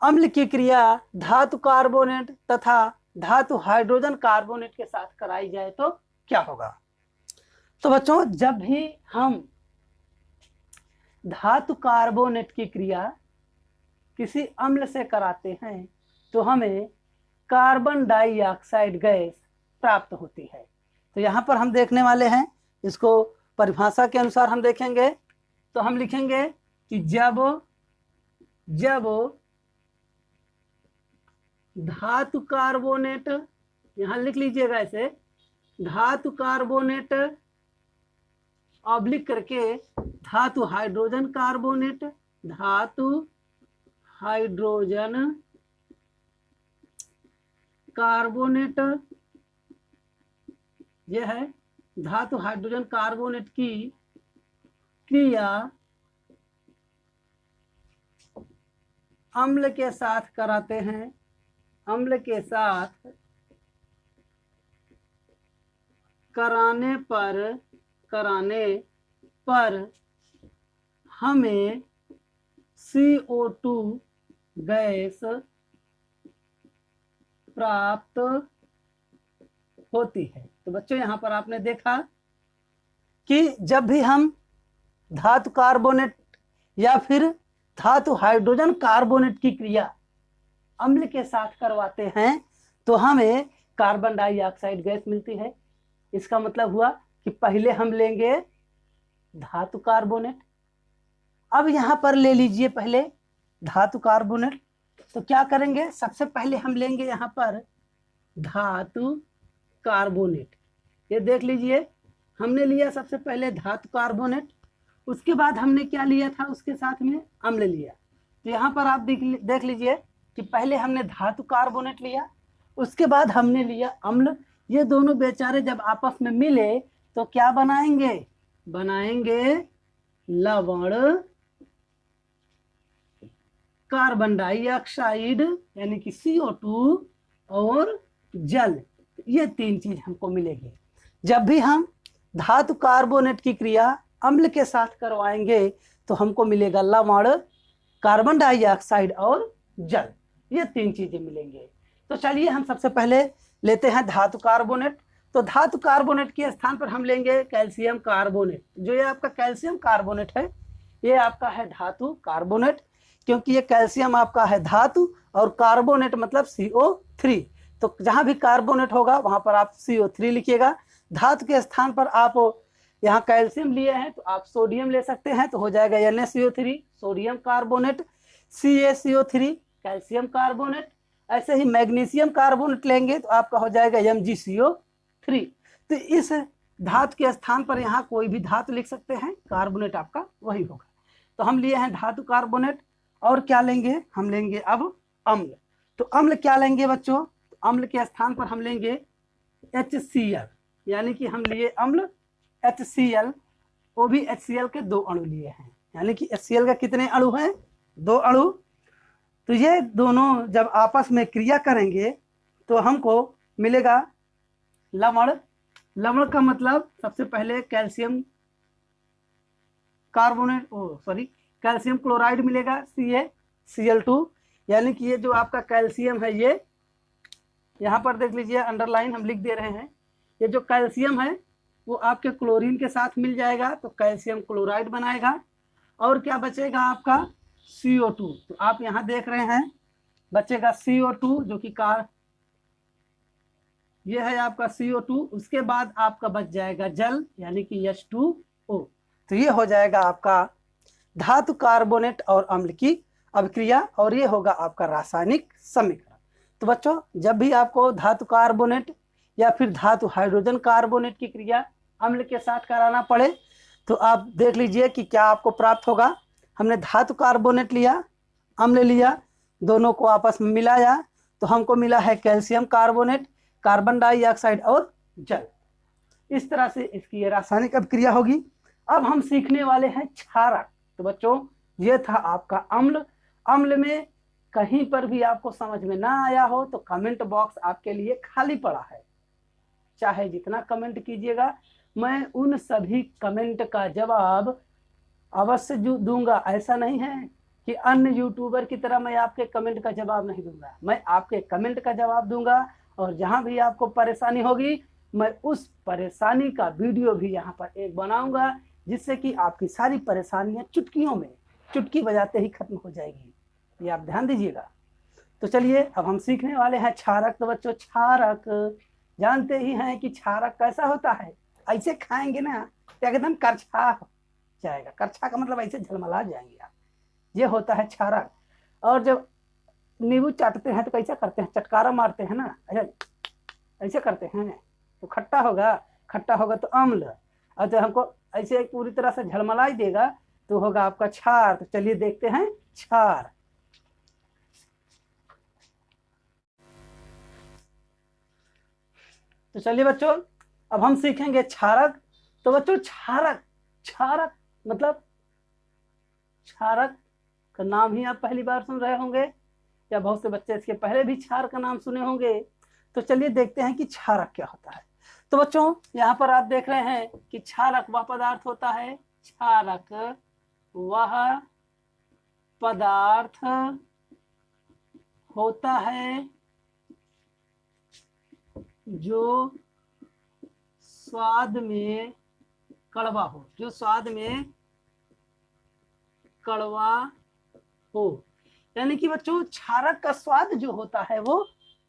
अम्ल की क्रिया धातु कार्बोनेट तथा धातु हाइड्रोजन कार्बोनेट के साथ कराई जाए तो क्या होगा। तो बच्चों जब भी हम धातु कार्बोनेट की क्रिया किसी अम्ल से कराते हैं तो हमें कार्बन डाइऑक्साइड गैस प्राप्त होती है। तो यहाँ पर हम देखने वाले हैं, इसको परिभाषा के अनुसार हम देखेंगे। तो हम लिखेंगे कि जब धातु कार्बोनेट, यहाँ लिख लीजिएगा ऐसे, धातु कार्बोनेट ऑब्लिक करके धातु हाइड्रोजन कार्बोनेट, धातु हाइड्रोजन कार्बोनेट, यह है धातु हाइड्रोजन कार्बोनेट की क्रिया अम्ल के साथ कराते हैं। अम्ल के साथ कराने पर हमें CO2 गैस प्राप्त होती है। तो बच्चों यहाँ पर आपने देखा कि जब भी हम धातु कार्बोनेट या फिर धातु हाइड्रोजन कार्बोनेट की क्रिया अम्ल के साथ करवाते हैं तो हमें कार्बन डाइऑक्साइड गैस मिलती है। इसका मतलब हुआ कि पहले हम लेंगे धातु कार्बोनेट। अब यहाँ पर ले लीजिए पहले धातु कार्बोनेट। तो क्या करेंगे, सबसे पहले हम लेंगे यहाँ पर धातु कार्बोनेट। ये देख लीजिए, हमने लिया सबसे पहले धातु कार्बोनेट, उसके बाद हमने क्या लिया था, उसके साथ में अम्ल लिया। तो यहाँ पर आप देख लीजिए कि पहले हमने धातु कार्बोनेट लिया, उसके बाद हमने लिया अम्ल। ये दोनों बेचारे जब आपस में मिले तो क्या बनाएंगे लवण कार्बन डाइऑक्साइड यानी कि CO2 और जल। ये तीन चीज हमको मिलेगी। जब भी हम धातु कार्बोनेट की क्रिया अम्ल के साथ करवाएंगे तो हमको मिलेगा लवण, कार्बन डाइऑक्साइड और जल। ये तीन चीजें मिलेंगे। तो चलिए हम सबसे पहले लेते हैं धातु कार्बोनेट। तो धातु कार्बोनेट के स्थान पर हम लेंगे कैल्शियम कार्बोनेट। जो ये आपका कैल्शियम कार्बोनेट है, ये आपका है धातु कार्बोनेट, क्योंकि ये कैल्शियम आपका है धातु और कार्बोनेट मतलब CO3। तो जहां भी कार्बोनेट होगा वहां पर आप CO3 लिखिएगा। धातु के स्थान पर आप यहाँ कैल्शियम लिए हैं तो आप सोडियम ले सकते हैं, तो हो जाएगा NaCO3 sodium carbonate, CaCO3 calcium carbonate. ऐसे ही मैग्नीशियम कार्बोनेट लेंगे तो आपका हो जाएगा MgCO3। तो इस धातु के स्थान पर यहाँ कोई भी धातु लिख सकते हैं, कार्बोनेट आपका वही होगा। तो हम लिए हैं धातु कार्बोनेट। और क्या लेंगे, हम लेंगे अब अम्ल। तो अम्ल क्या लेंगे बच्चों, तो अम्ल के स्थान पर हम लेंगे HCl, यानी कि हम लिए अम्ल HCl। वो भी HCl के 2 अणु लिए हैं, यानी कि HCl का कितने अणु हैं, 2 अणु। तो ये दोनों जब आपस में क्रिया करेंगे तो हमको मिलेगा लवण। लवण का मतलब सबसे पहले कैल्शियम कार्बोनेट कैल्शियम क्लोराइड मिलेगा CaCl2, यानी कि ये जो आपका कैल्शियम है, ये यहाँ पर देख लीजिए अंडरलाइन हम लिख दे रहे हैं। ये जो कैल्शियम है वो आपके क्लोरीन के साथ मिल जाएगा तो कैल्शियम क्लोराइड बनाएगा। और क्या बचेगा आपका CO2। तो आप यहाँ देख रहे हैं बचेगा CO2 जो कि ये है आपका CO2। उसके बाद आपका बच जाएगा जल यानी कि H2O। तो ये हो जाएगा आपका धातु कार्बोनेट और अम्ल की अभिक्रिया और ये होगा आपका रासायनिक समीकरण। तो बच्चों जब भी आपको धातु कार्बोनेट या फिर धातु हाइड्रोजन कार्बोनेट की क्रिया अम्ल के साथ कराना पड़े तो आप देख लीजिए कि क्या आपको प्राप्त होगा। हमने धातु कार्बोनेट लिया, अम्ल लिया, दोनों को आपस में मिलाया तो हमको मिला है कैल्शियम कार्बोनेट, कार्बन डाइऑक्साइड और जल। इस तरह से इसकी ये रासायनिक अभिक्रिया होगी। अब हम सीखने वाले हैं क्षारक। तो बच्चों ये था आपका अम्ल। अम्ल में कहीं पर भी आपको समझ में ना आया हो तो कमेंट बॉक्स आपके लिए खाली पड़ा है, चाहे जितना कमेंट कीजिएगा, मैं उन सभी कमेंट का जवाब अवश्य दूंगा। ऐसा नहीं है कि अन्य यूट्यूबर की तरह मैं आपके कमेंट का जवाब नहीं दूंगा, मैं आपके कमेंट का जवाब दूंगा। और जहां भी आपको परेशानी होगी मैं उस परेशानी का वीडियो भी यहाँ पर एक बनाऊंगा, जिससे कि आपकी सारी परेशानियां चुटकियों में, चुटकी बजाते ही खत्म हो जाएगी। ये आप ध्यान दीजिएगा। तो चलिए अब हम सीखने वाले हैं क्षारक। तो बच्चों क्षारक जानते ही हैं कि क्षारक कैसा होता है, ऐसे खाएंगे ना तो एकदम करछा हो जाएगा। करछा का मतलब ऐसे झलमला जाएंगे आप। ये होता है क्षारक। और जब नींबू चाटते हैं तो कैसा करते हैं, चटकारा मारते हैं ना, ऐसे करते हैं तो खट्टा होगा तो अम्ल। और जब हमको ऐसे पूरी तरह से झलमलाई देगा तो होगा आपका क्षार। तो चलिए देखते हैं क्षार। तो चलिए बच्चों अब हम सीखेंगे क्षारक। तो बच्चों क्षारक मतलब, क्षारक का नाम ही आप पहली बार सुन रहे होंगे या बहुत से बच्चे इसके पहले भी क्षार का नाम सुने होंगे। तो चलिए देखते हैं कि क्षारक क्या होता है। तो बच्चों यहाँ पर आप देख रहे हैं कि क्षारक वह पदार्थ होता है, क्षारक वह पदार्थ होता है जो स्वाद में कड़वा हो, जो स्वाद में कड़वा हो। यानी कि बच्चों क्षारक का स्वाद जो होता है वो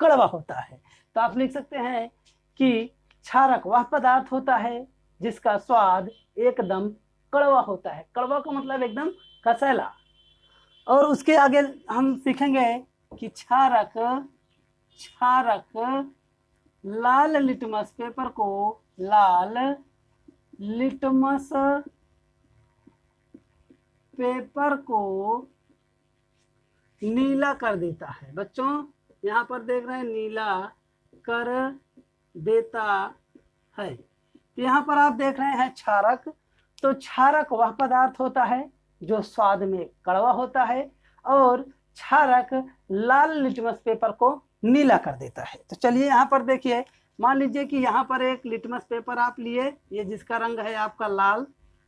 कड़वा होता है। तो आप लिख सकते हैं कि क्षारक वह पदार्थ होता है जिसका स्वाद एकदम कड़वा होता है। कड़वा का मतलब एकदम कसैला। और उसके आगे हम सीखेंगे कि क्षारक लाल लिटमस पेपर को, लाल लिटमस पेपर को नीला कर देता है। बच्चों यहाँ पर देख रहे हैं नीला कर देता है। यहाँ पर आप देख रहे हैं क्षारक। तो क्षारक वह पदार्थ होता है जो स्वाद में कड़वा होता है और क्षारक लाल लिटमस पेपर को नीला कर देता है। तो चलिए यहाँ पर देखिए, मान लीजिए कि यहाँ पर एक लिटमस पेपर आप लिए, ये जिसका रंग है आपका लाल।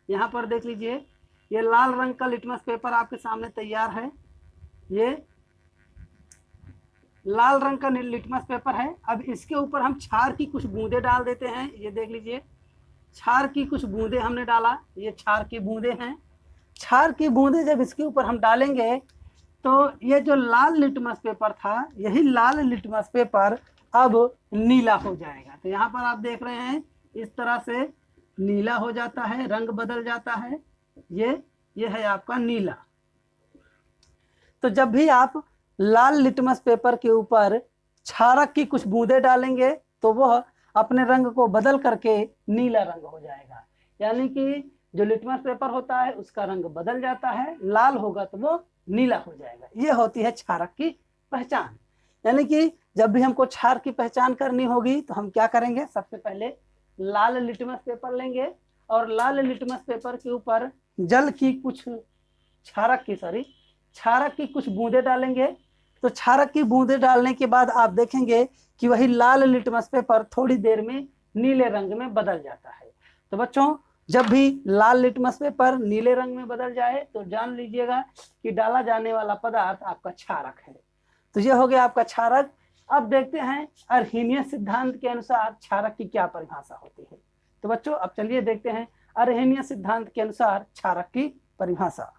यहाँ पर देख लीजिए ये लाल रंग का लिटमस पेपर आपके सामने तैयार है। ये लाल रंग का लिटमस पेपर है। अब इसके ऊपर हम क्षार की कुछ बूंदे डाल देते हैं। ये देख लीजिए क्षार की कुछ बूंदे हमने डाला, ये क्षार की बूंदे हैं। क्षार की बूंदे जब इसके ऊपर हम डालेंगे तो ये जो लाल लिटमस पेपर था, यही लाल लिटमस पेपर अब नीला हो जाएगा। तो यहाँ पर आप देख रहे हैं इस तरह से नीला हो जाता है, रंग बदल जाता है। ये है आपका नीला। तो जब भी आप लाल लिटमस पेपर के ऊपर क्षारक की कुछ बूंदे डालेंगे तो वह अपने रंग को बदल करके नीला रंग हो जाएगा। यानी कि जो लिटमस पेपर होता है उसका रंग बदल जाता है, लाल होगा तो वो नीला हो जाएगा। ये होती है क्षारक की पहचान। यानी कि जब भी हमको क्षार की पहचान करनी होगी तो हम क्या करेंगे, सबसे पहले लाल लिटमस पेपर लेंगे और लाल लिटमस पेपर के ऊपर जल की कुछ क्षारक की कुछ बूंदे डालेंगे। तो क्षारक की बूंदे डालने के बाद आप देखेंगे कि वही लाल लिटमस पेपर थोड़ी देर में नीले रंग में बदल जाता है। तो बच्चों जब भी लाल लिटमस पेपर नीले रंग में बदल जाए तो जान लीजिएगा कि डाला जाने वाला पदार्थ आपका क्षारक है। तो ये हो गया आपका क्षारक। अब देखते हैं अर्हेनियस सिद्धांत के अनुसार क्षारक की क्या परिभाषा होती है। तो बच्चों अब चलिए देखते हैं अर्हेनियस सिद्धांत के अनुसार क्षारक की परिभाषा।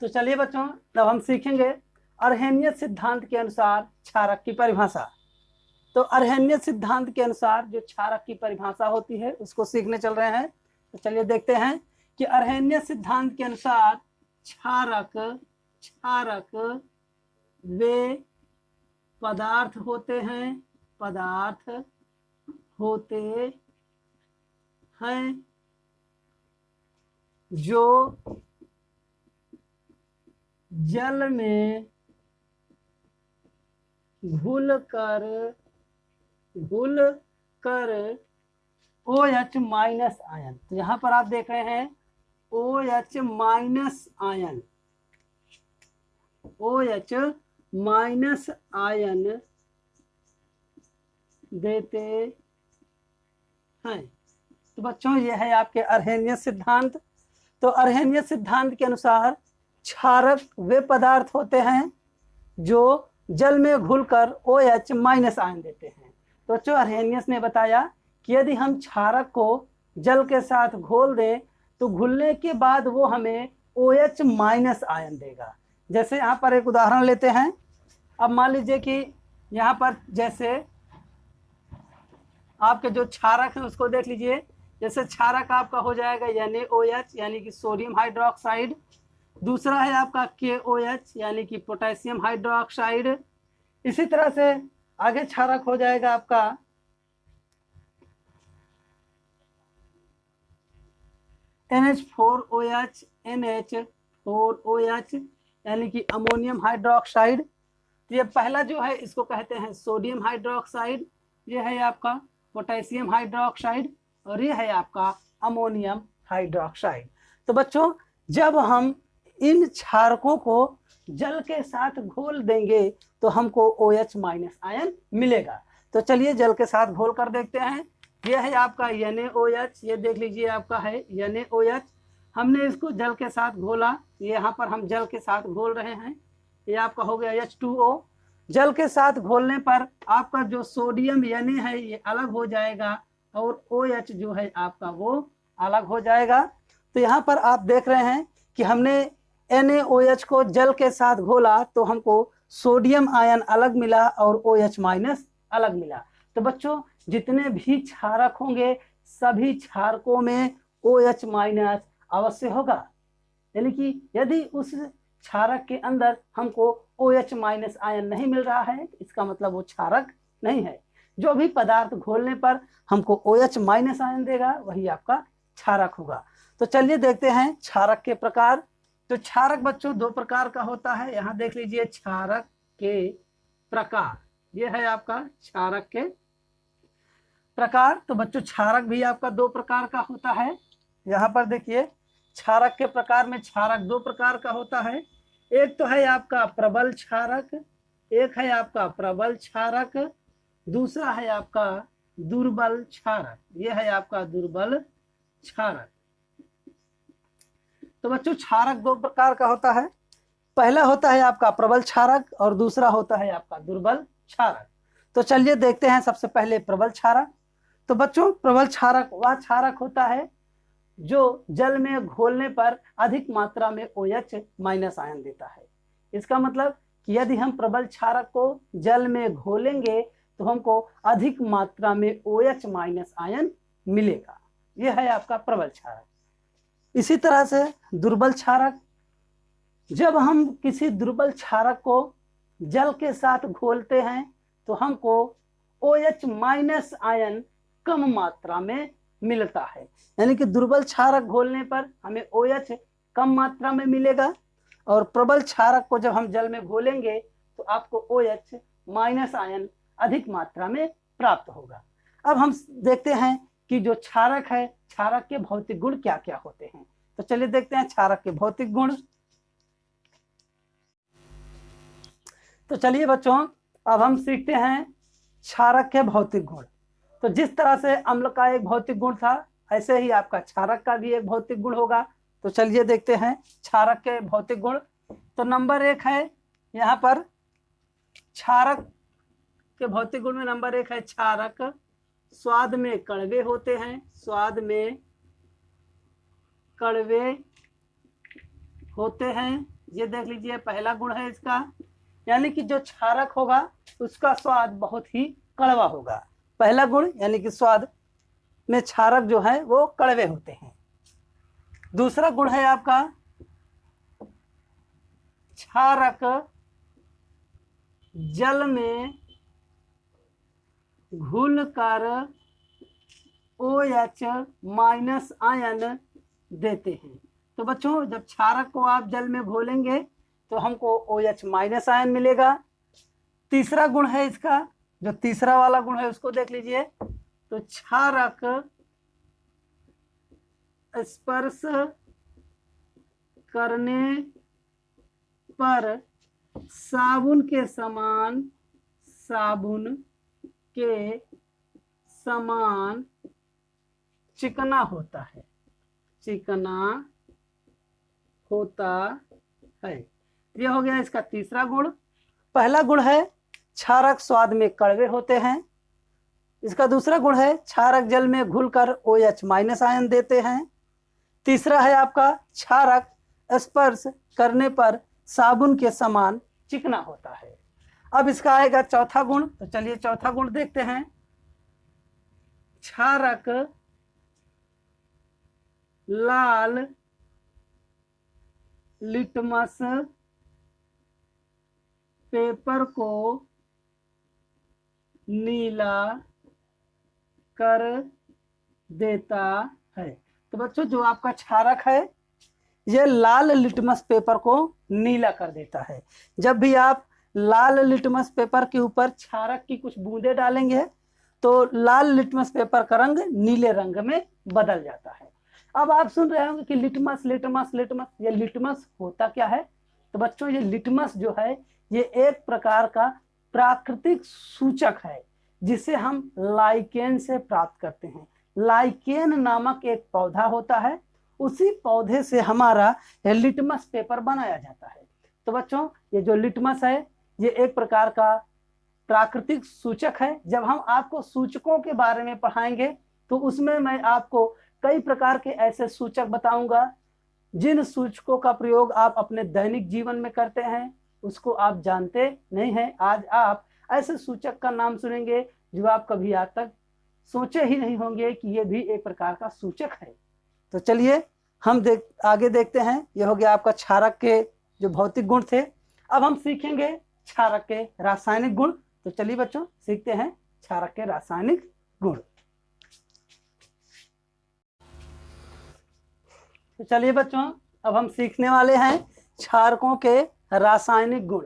तो चलिए बच्चों अब हम सीखेंगे अर्हेनियस सिद्धांत के अनुसार क्षारक की परिभाषा। तो अर्हेनियस सिद्धांत के अनुसार जो क्षारक की परिभाषा होती है उसको सीखने चल रहे हैं। तो चलिए देखते हैं कि अर्हेनियस सिद्धांत के अनुसार क्षारक वे पदार्थ होते हैं जो जल में घुल कर OH माइनस आयन, तो यहाँ पर आप देख रहे हैं OH माइनस आयन देते हैं। तो बच्चों ये है आपके अर्हेनियस सिद्धांत। तो अर्हेनियस सिद्धांत के अनुसार क्षारक वे पदार्थ होते हैं जो जल में घुलकर OH माइनस आयन देते हैं। तो बच्चों अर्हेनियस ने बताया कि यदि हम क्षारक को जल के साथ घोल दें तो घुलने के बाद वो हमें OH माइनस आयन देगा। जैसे यहाँ पर एक उदाहरण लेते हैं। अब मान लीजिए कि यहाँ पर जैसे आपके जो क्षारक है उसको देख लीजिए। जैसे क्षारक आपका हो जाएगा NaOH यानी कि सोडियम हाइड्रोक्साइड, दूसरा है आपका KOH यानी कि पोटेशियम हाइड्रोक्साइड। इसी तरह से आगे क्षारक हो जाएगा आपका NH4OH यानी कि अमोनियम हाइड्रोक्साइड। तो ये पहला जो है इसको कहते हैं सोडियम हाइड्रोक्साइड, ये है आपका पोटेशियम हाइड्रोक्साइड और ये है आपका अमोनियम हाइड्रोक्साइड। तो बच्चों जब हम इन क्षारकों को जल के साथ घोल देंगे तो हमको OH माइनस आयन मिलेगा। तो चलिए जल के साथ घोल कर देखते हैं। यह है आपका NaOH, ये देख लीजिए आपका है NaOH। हमने इसको जल के साथ घोला, ये यहाँ पर हम जल के साथ घोल रहे हैं। ये आपका हो गया H2O। जल के साथ घोलने पर आपका जो सोडियम Na है ये अलग हो जाएगा और OH जो है आपका वो अलग हो जाएगा। तो यहाँ पर आप देख रहे हैं कि हमने NaOH को जल के साथ घोला तो हमको सोडियम आयन अलग मिला और OH माइनस अलग मिला। तो बच्चों जितने भी क्षारक होंगे सभी क्षारकों में OH माइनस अवश्य होगा। यानी कि यदि उस क्षारक के अंदर हमको OH माइनस आयन नहीं मिल रहा है इसका मतलब वो क्षारक नहीं है। जो भी पदार्थ घोलने पर हमको OH माइनस आयन देगा वही आपका क्षारक होगा। तो चलिए देखते हैं क्षारक के प्रकार। तो क्षारक बच्चों दो प्रकार का होता है। यहाँ देख लीजिए क्षारक के प्रकार, ये है आपका क्षारक के प्रकार। तो बच्चों क्षारक भी आपका दो प्रकार का होता है। यहाँ पर देखिए क्षारक के प्रकार में क्षारक दो प्रकार का होता है। एक तो है आपका प्रबल क्षारक, एक है आपका प्रबल क्षारक, दूसरा है आपका दुर्बल क्षारक, ये है आपका दुर्बल क्षारक। तो बच्चों क्षारक दो प्रकार का होता है। पहला होता है आपका प्रबल क्षारक और दूसरा होता है आपका दुर्बल क्षारक। तो चलिए देखते हैं सबसे पहले प्रबल क्षारक। तो बच्चों प्रबल क्षारक वह क्षारक होता है जो जल में घोलने पर अधिक मात्रा में OH माइनस आयन देता है। इसका मतलब कि यदि हम प्रबल क्षारक को जल में घोलेंगे तो हमको अधिक मात्रा में OH माइनस आयन मिलेगा। यह है आपका प्रबल क्षारक। इसी तरह से दुर्बल क्षारक, जब हम किसी दुर्बल क्षारक को जल के साथ घोलते हैं तो हमको OH माइनस आयन कम मात्रा में मिलता है। यानी कि दुर्बल क्षारक घोलने पर हमें OH कम मात्रा में मिलेगा और प्रबल क्षारक को जब हम जल में घोलेंगे तो आपको OH माइनस आयन अधिक मात्रा में प्राप्त होगा। अब हम देखते हैं कि जो क्षारक है क्षारक के भौतिक गुण क्या क्या होते हैं। तो चलिए देखते हैं क्षारक के भौतिक गुण। तो चलिए बच्चों अब हम सीखते हैं क्षारक के भौतिक गुण। तो जिस तरह से अम्ल का एक भौतिक गुण था ऐसे ही आपका क्षारक का भी एक भौतिक गुण होगा। तो चलिए देखते हैं क्षारक के भौतिक गुण। तो नंबर 1 है यहाँ पर क्षारक के भौतिक गुण में नंबर 1 है क्षारक स्वाद में कड़वे होते हैं। स्वाद में कड़वे होते हैं, ये देख लीजिए पहला गुण है इसका। यानी कि जो क्षारक होगा उसका स्वाद बहुत ही कड़वा होगा। पहला गुण यानी कि स्वाद में क्षारक जो है वो कड़वे होते हैं। दूसरा गुण है आपका क्षारक जल में घुलकर OH माइनस आयन देते हैं। तो बच्चों जब क्षारक को आप जल में घोलेंगे तो हमको OH माइनस आयन मिलेगा। तीसरा गुण है इसका, जो तीसरा वाला गुण है उसको देख लीजिए। तो क्षारक स्पर्श करने पर साबुन के समान चिकना होता है, चिकना होता है। यह हो गया इसका तीसरा गुण। पहला गुण है क्षारक स्वाद में कड़वे होते हैं। इसका दूसरा गुण है क्षारक जल में घुलकर OH माइनस आयन देते हैं। तीसरा है आपका क्षारक स्पर्श करने पर साबुन के समान चिकना होता है। अब इसका आएगा चौथा गुण। तो चलिए चौथा गुण देखते हैं। क्षारक लाल लिटमस पेपर को नीला कर देता है। तो बच्चों जो आपका क्षारक है ये लाल लिटमस पेपर को नीला कर देता है। जब भी आप लाल लिटमस पेपर के ऊपर क्षारक की कुछ बूंदे डालेंगे तो लाल लिटमस पेपर का रंग नीले रंग में बदल जाता है। अब आप सुन रहे होंगे कि लिटमस लिटमस लिटमस, ये लिटमस होता क्या है? तो बच्चों ये लिटमस जो है ये एक प्रकार का प्राकृतिक सूचक है जिसे हम लाइकेन से प्राप्त करते हैं। लाइकेन नामक एक पौधा होता है, उसी पौधे से हमारा लिटमस पेपर बनाया जाता है। तो बच्चों ये जो लिटमस है ये एक प्रकार का प्राकृतिक सूचक है। जब हम आपको सूचकों के बारे में पढ़ाएंगे तो उसमें मैं आपको कई प्रकार के ऐसे सूचक बताऊंगा जिन सूचकों का प्रयोग आप अपने दैनिक जीवन में करते हैं, उसको आप जानते नहीं हैं। आज आप ऐसे सूचक का नाम सुनेंगे जो आप कभी आज तक सोचे ही नहीं होंगे कि ये भी एक प्रकार का सूचक है। तो चलिए हम आगे देखते हैं। यह हो गया आपका क्षारक के जो भौतिक गुण थे। अब हम सीखेंगे क्षारक के रासायनिक गुण। तो चलिए बच्चों सीखते हैं क्षारक के रासायनिक गुण। तो चलिए बच्चों अब हम सीखने वाले हैं क्षारकों के रासायनिक गुण।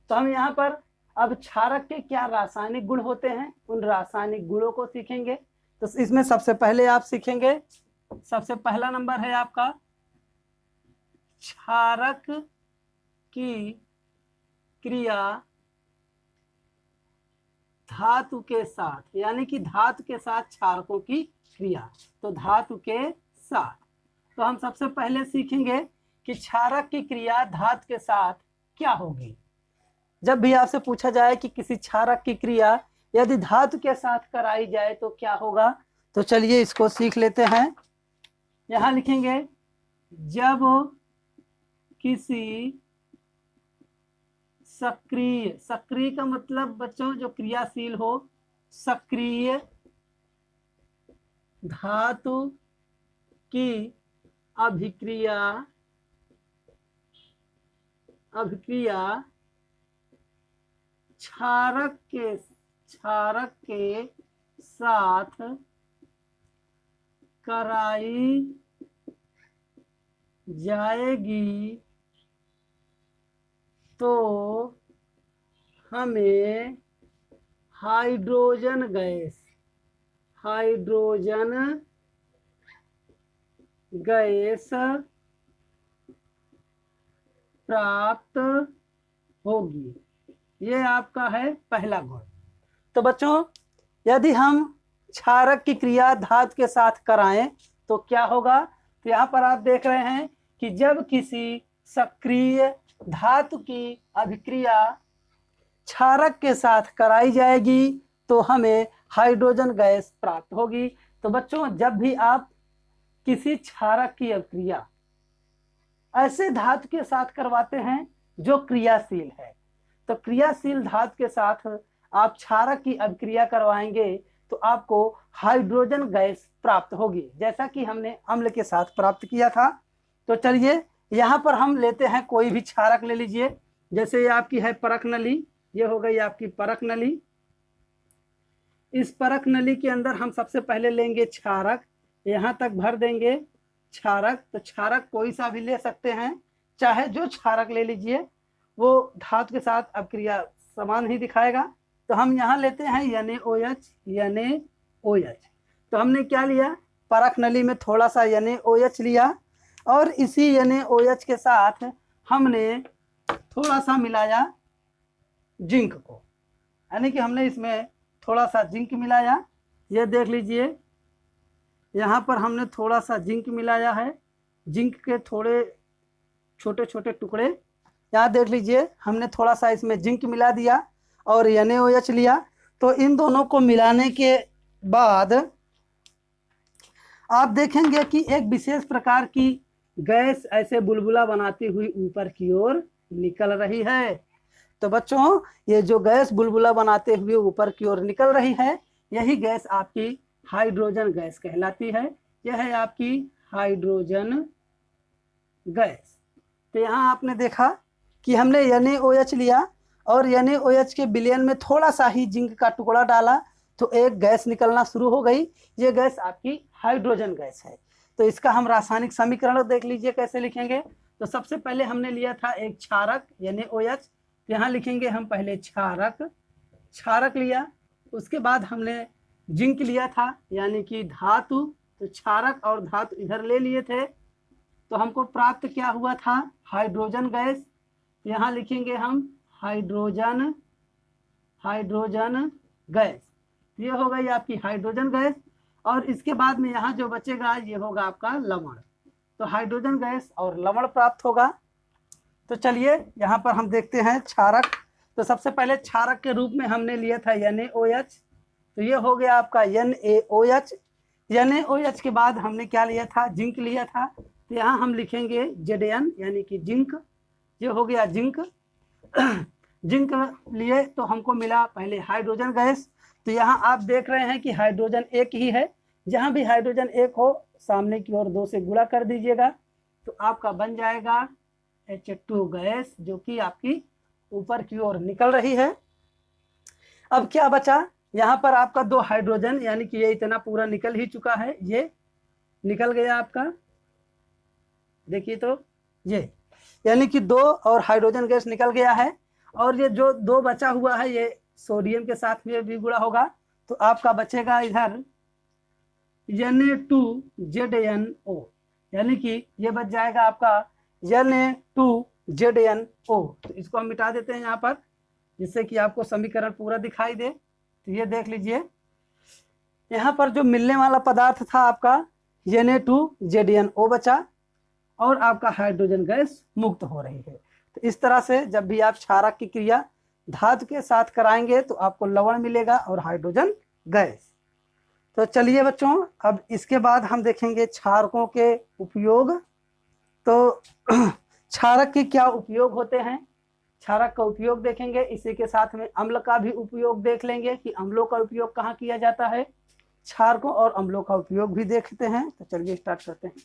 तो हम यहाँ पर अब क्षारक के क्या रासायनिक गुण होते हैं उन रासायनिक गुणों को सीखेंगे। तो इसमें सबसे पहले आप सीखेंगे, सबसे पहला नंबर है आपका क्षारक की क्रिया धातु के साथ, यानी कि धातु के साथ क्षारकों की क्रिया। तो धातु के साथ तो हम सबसे पहले सीखेंगे कि क्षारक की क्रिया धातु के साथ क्या होगी। जब भी आपसे पूछा जाए कि किसी क्षारक की क्रिया यदि धातु के साथ कराई जाए तो क्या होगा, तो चलिए इसको सीख लेते हैं। यहाँ लिखेंगे जब किसी सक्रिय, सक्रिय का मतलब बच्चों जो क्रियाशील हो, सक्रिय धातु की अभिक्रिया क्षारक के साथ कराई जाएगी तो हमें हाइड्रोजन गैस प्राप्त होगी। ये आपका है पहला गुण। तो बच्चों यदि हम क्षारक की क्रिया धातु के साथ कराएं तो क्या होगा, तो यहाँ पर आप देख रहे हैं कि जब किसी सक्रिय धातु की अभिक्रिया क्षारक के साथ कराई जाएगी तो हमें हाइड्रोजन गैस प्राप्त होगी। तो बच्चों जब भी आप किसी क्षारक की अभिक्रिया ऐसे धातु के साथ करवाते हैं जो क्रियाशील है, तो क्रियाशील धातु के साथ आप क्षारक की अभिक्रिया करवाएंगे तो आपको हाइड्रोजन गैस प्राप्त होगी, जैसा कि हमने अम्ल के साथ प्राप्त किया था। तो चलिए यहाँ पर हम लेते हैं कोई भी क्षारक ले लीजिए, जैसे ये आपकी है परख नली, ये हो गई आपकी परख नली। इस परख नली के अंदर हम सबसे पहले लेंगे क्षारक, यहाँ तक भर देंगे क्षारक। तो क्षारक कोई सा भी ले सकते हैं, चाहे जो क्षारक ले लीजिए, वो धातु के साथ अभिक्रिया समान ही दिखाएगा। तो हम यहाँ लेते हैं NaOH, NaOH। तो हमने क्या लिया, परख नली में थोड़ा सा NaOH लिया और इसी NaOH के साथ हमने थोड़ा सा मिलाया जिंक को, यानी कि हमने इसमें थोड़ा सा जिंक मिलाया। ये देख लीजिए यहाँ पर हमने थोड़ा सा जिंक मिलाया है, जिंक के थोड़े छोटे छोटे टुकड़े, यहाँ देख लीजिए हमने थोड़ा सा इसमें जिंक मिला दिया और NaOH लिया। तो इन दोनों को मिलाने के बाद आप देखेंगे कि एक विशेष प्रकार की गैस ऐसे बुलबुला बनाती हुई ऊपर की ओर निकल रही है। तो बच्चों ये जो गैस बुलबुला बनाते हुए ऊपर की ओर निकल रही है, यही गैस आपकी हाइड्रोजन गैस कहलाती है। यह है आपकी हाइड्रोजन गैस। तो यहाँ आपने देखा कि हमने NaOH लिया और NaOH के विलयन में थोड़ा सा ही जिंक का टुकड़ा डाला तो एक गैस निकलना शुरू हो गई। ये गैस आपकी हाइड्रोजन गैस है। तो इसका हम रासायनिक समीकरण देख लीजिए कैसे लिखेंगे। तो सबसे पहले हमने लिया था एक क्षारक NaOH, यहाँ लिखेंगे हम पहले क्षारक लिया। उसके बाद हमने जिंक लिया था यानी कि धातु, तो क्षारक और धातु इधर ले लिए थे, तो हमको प्राप्त क्या हुआ था, हाइड्रोजन गैस। यहाँ लिखेंगे हम हाइड्रोजन गैस। ये हो गई आपकी हाइड्रोजन गैस और इसके बाद में यहाँ जो बचेगा ये होगा आपका लवण। तो हाइड्रोजन गैस और लवण प्राप्त होगा। तो चलिए यहाँ पर हम देखते हैं क्षारक। तो सबसे पहले क्षारक के रूप में हमने लिया था NaOH, तो ये हो गया आपका NaOH। NaOH के बाद हमने क्या लिया था, जिंक लिया था। तो यहाँ हम लिखेंगे Zn यानी कि जिंक। ये हो गया जिंक। जिंक लिए तो हमको मिला पहले हाइड्रोजन गैस। तो यहाँ आप देख रहे हैं कि हाइड्रोजन एक ही है, जहाँ भी हाइड्रोजन एक हो सामने की ओर 2 से गुणा कर दीजिएगा तो आपका बन जाएगा H2 गैस, जो कि आपकी ऊपर की ओर निकल रही है। अब क्या बचा, यहाँ पर आपका 2 हाइड्रोजन, यानी कि ये इतना पूरा निकल ही चुका है, ये निकल गया आपका, देखिए तो ये यानी कि 2 और हाइड्रोजन गैस निकल गया है। और ये जो 2 बचा हुआ है ये सोडियम के साथ में भी गुणा होगा, तो आपका बचेगा इधर Na2ZnO, यानी कि ये बच जाएगा आपका Na2ZnO। तो इसको हम मिटा देते हैं यहाँ पर, जिससे कि आपको समीकरण पूरा दिखाई दे। तो ये देख लीजिए यहाँ पर जो मिलने वाला पदार्थ था आपका Na2ZnO बचा और आपका हाइड्रोजन गैस मुक्त हो रही है। तो इस तरह से जब भी आप क्षारक की क्रिया धातु के साथ कराएंगे तो आपको लवण मिलेगा और हाइड्रोजन गैस। तो चलिए बच्चों, अब इसके बाद हम देखेंगे क्षारकों के उपयोग। तो क्षारक के क्या उपयोग होते हैं, क्षारक का उपयोग देखेंगे, इसी के साथ में अम्ल का भी उपयोग देख लेंगे कि अम्लों का उपयोग कहाँ किया जाता है। क्षारकों और अम्लों का उपयोग भी देखते हैं। तो चलिए स्टार्ट करते हैं।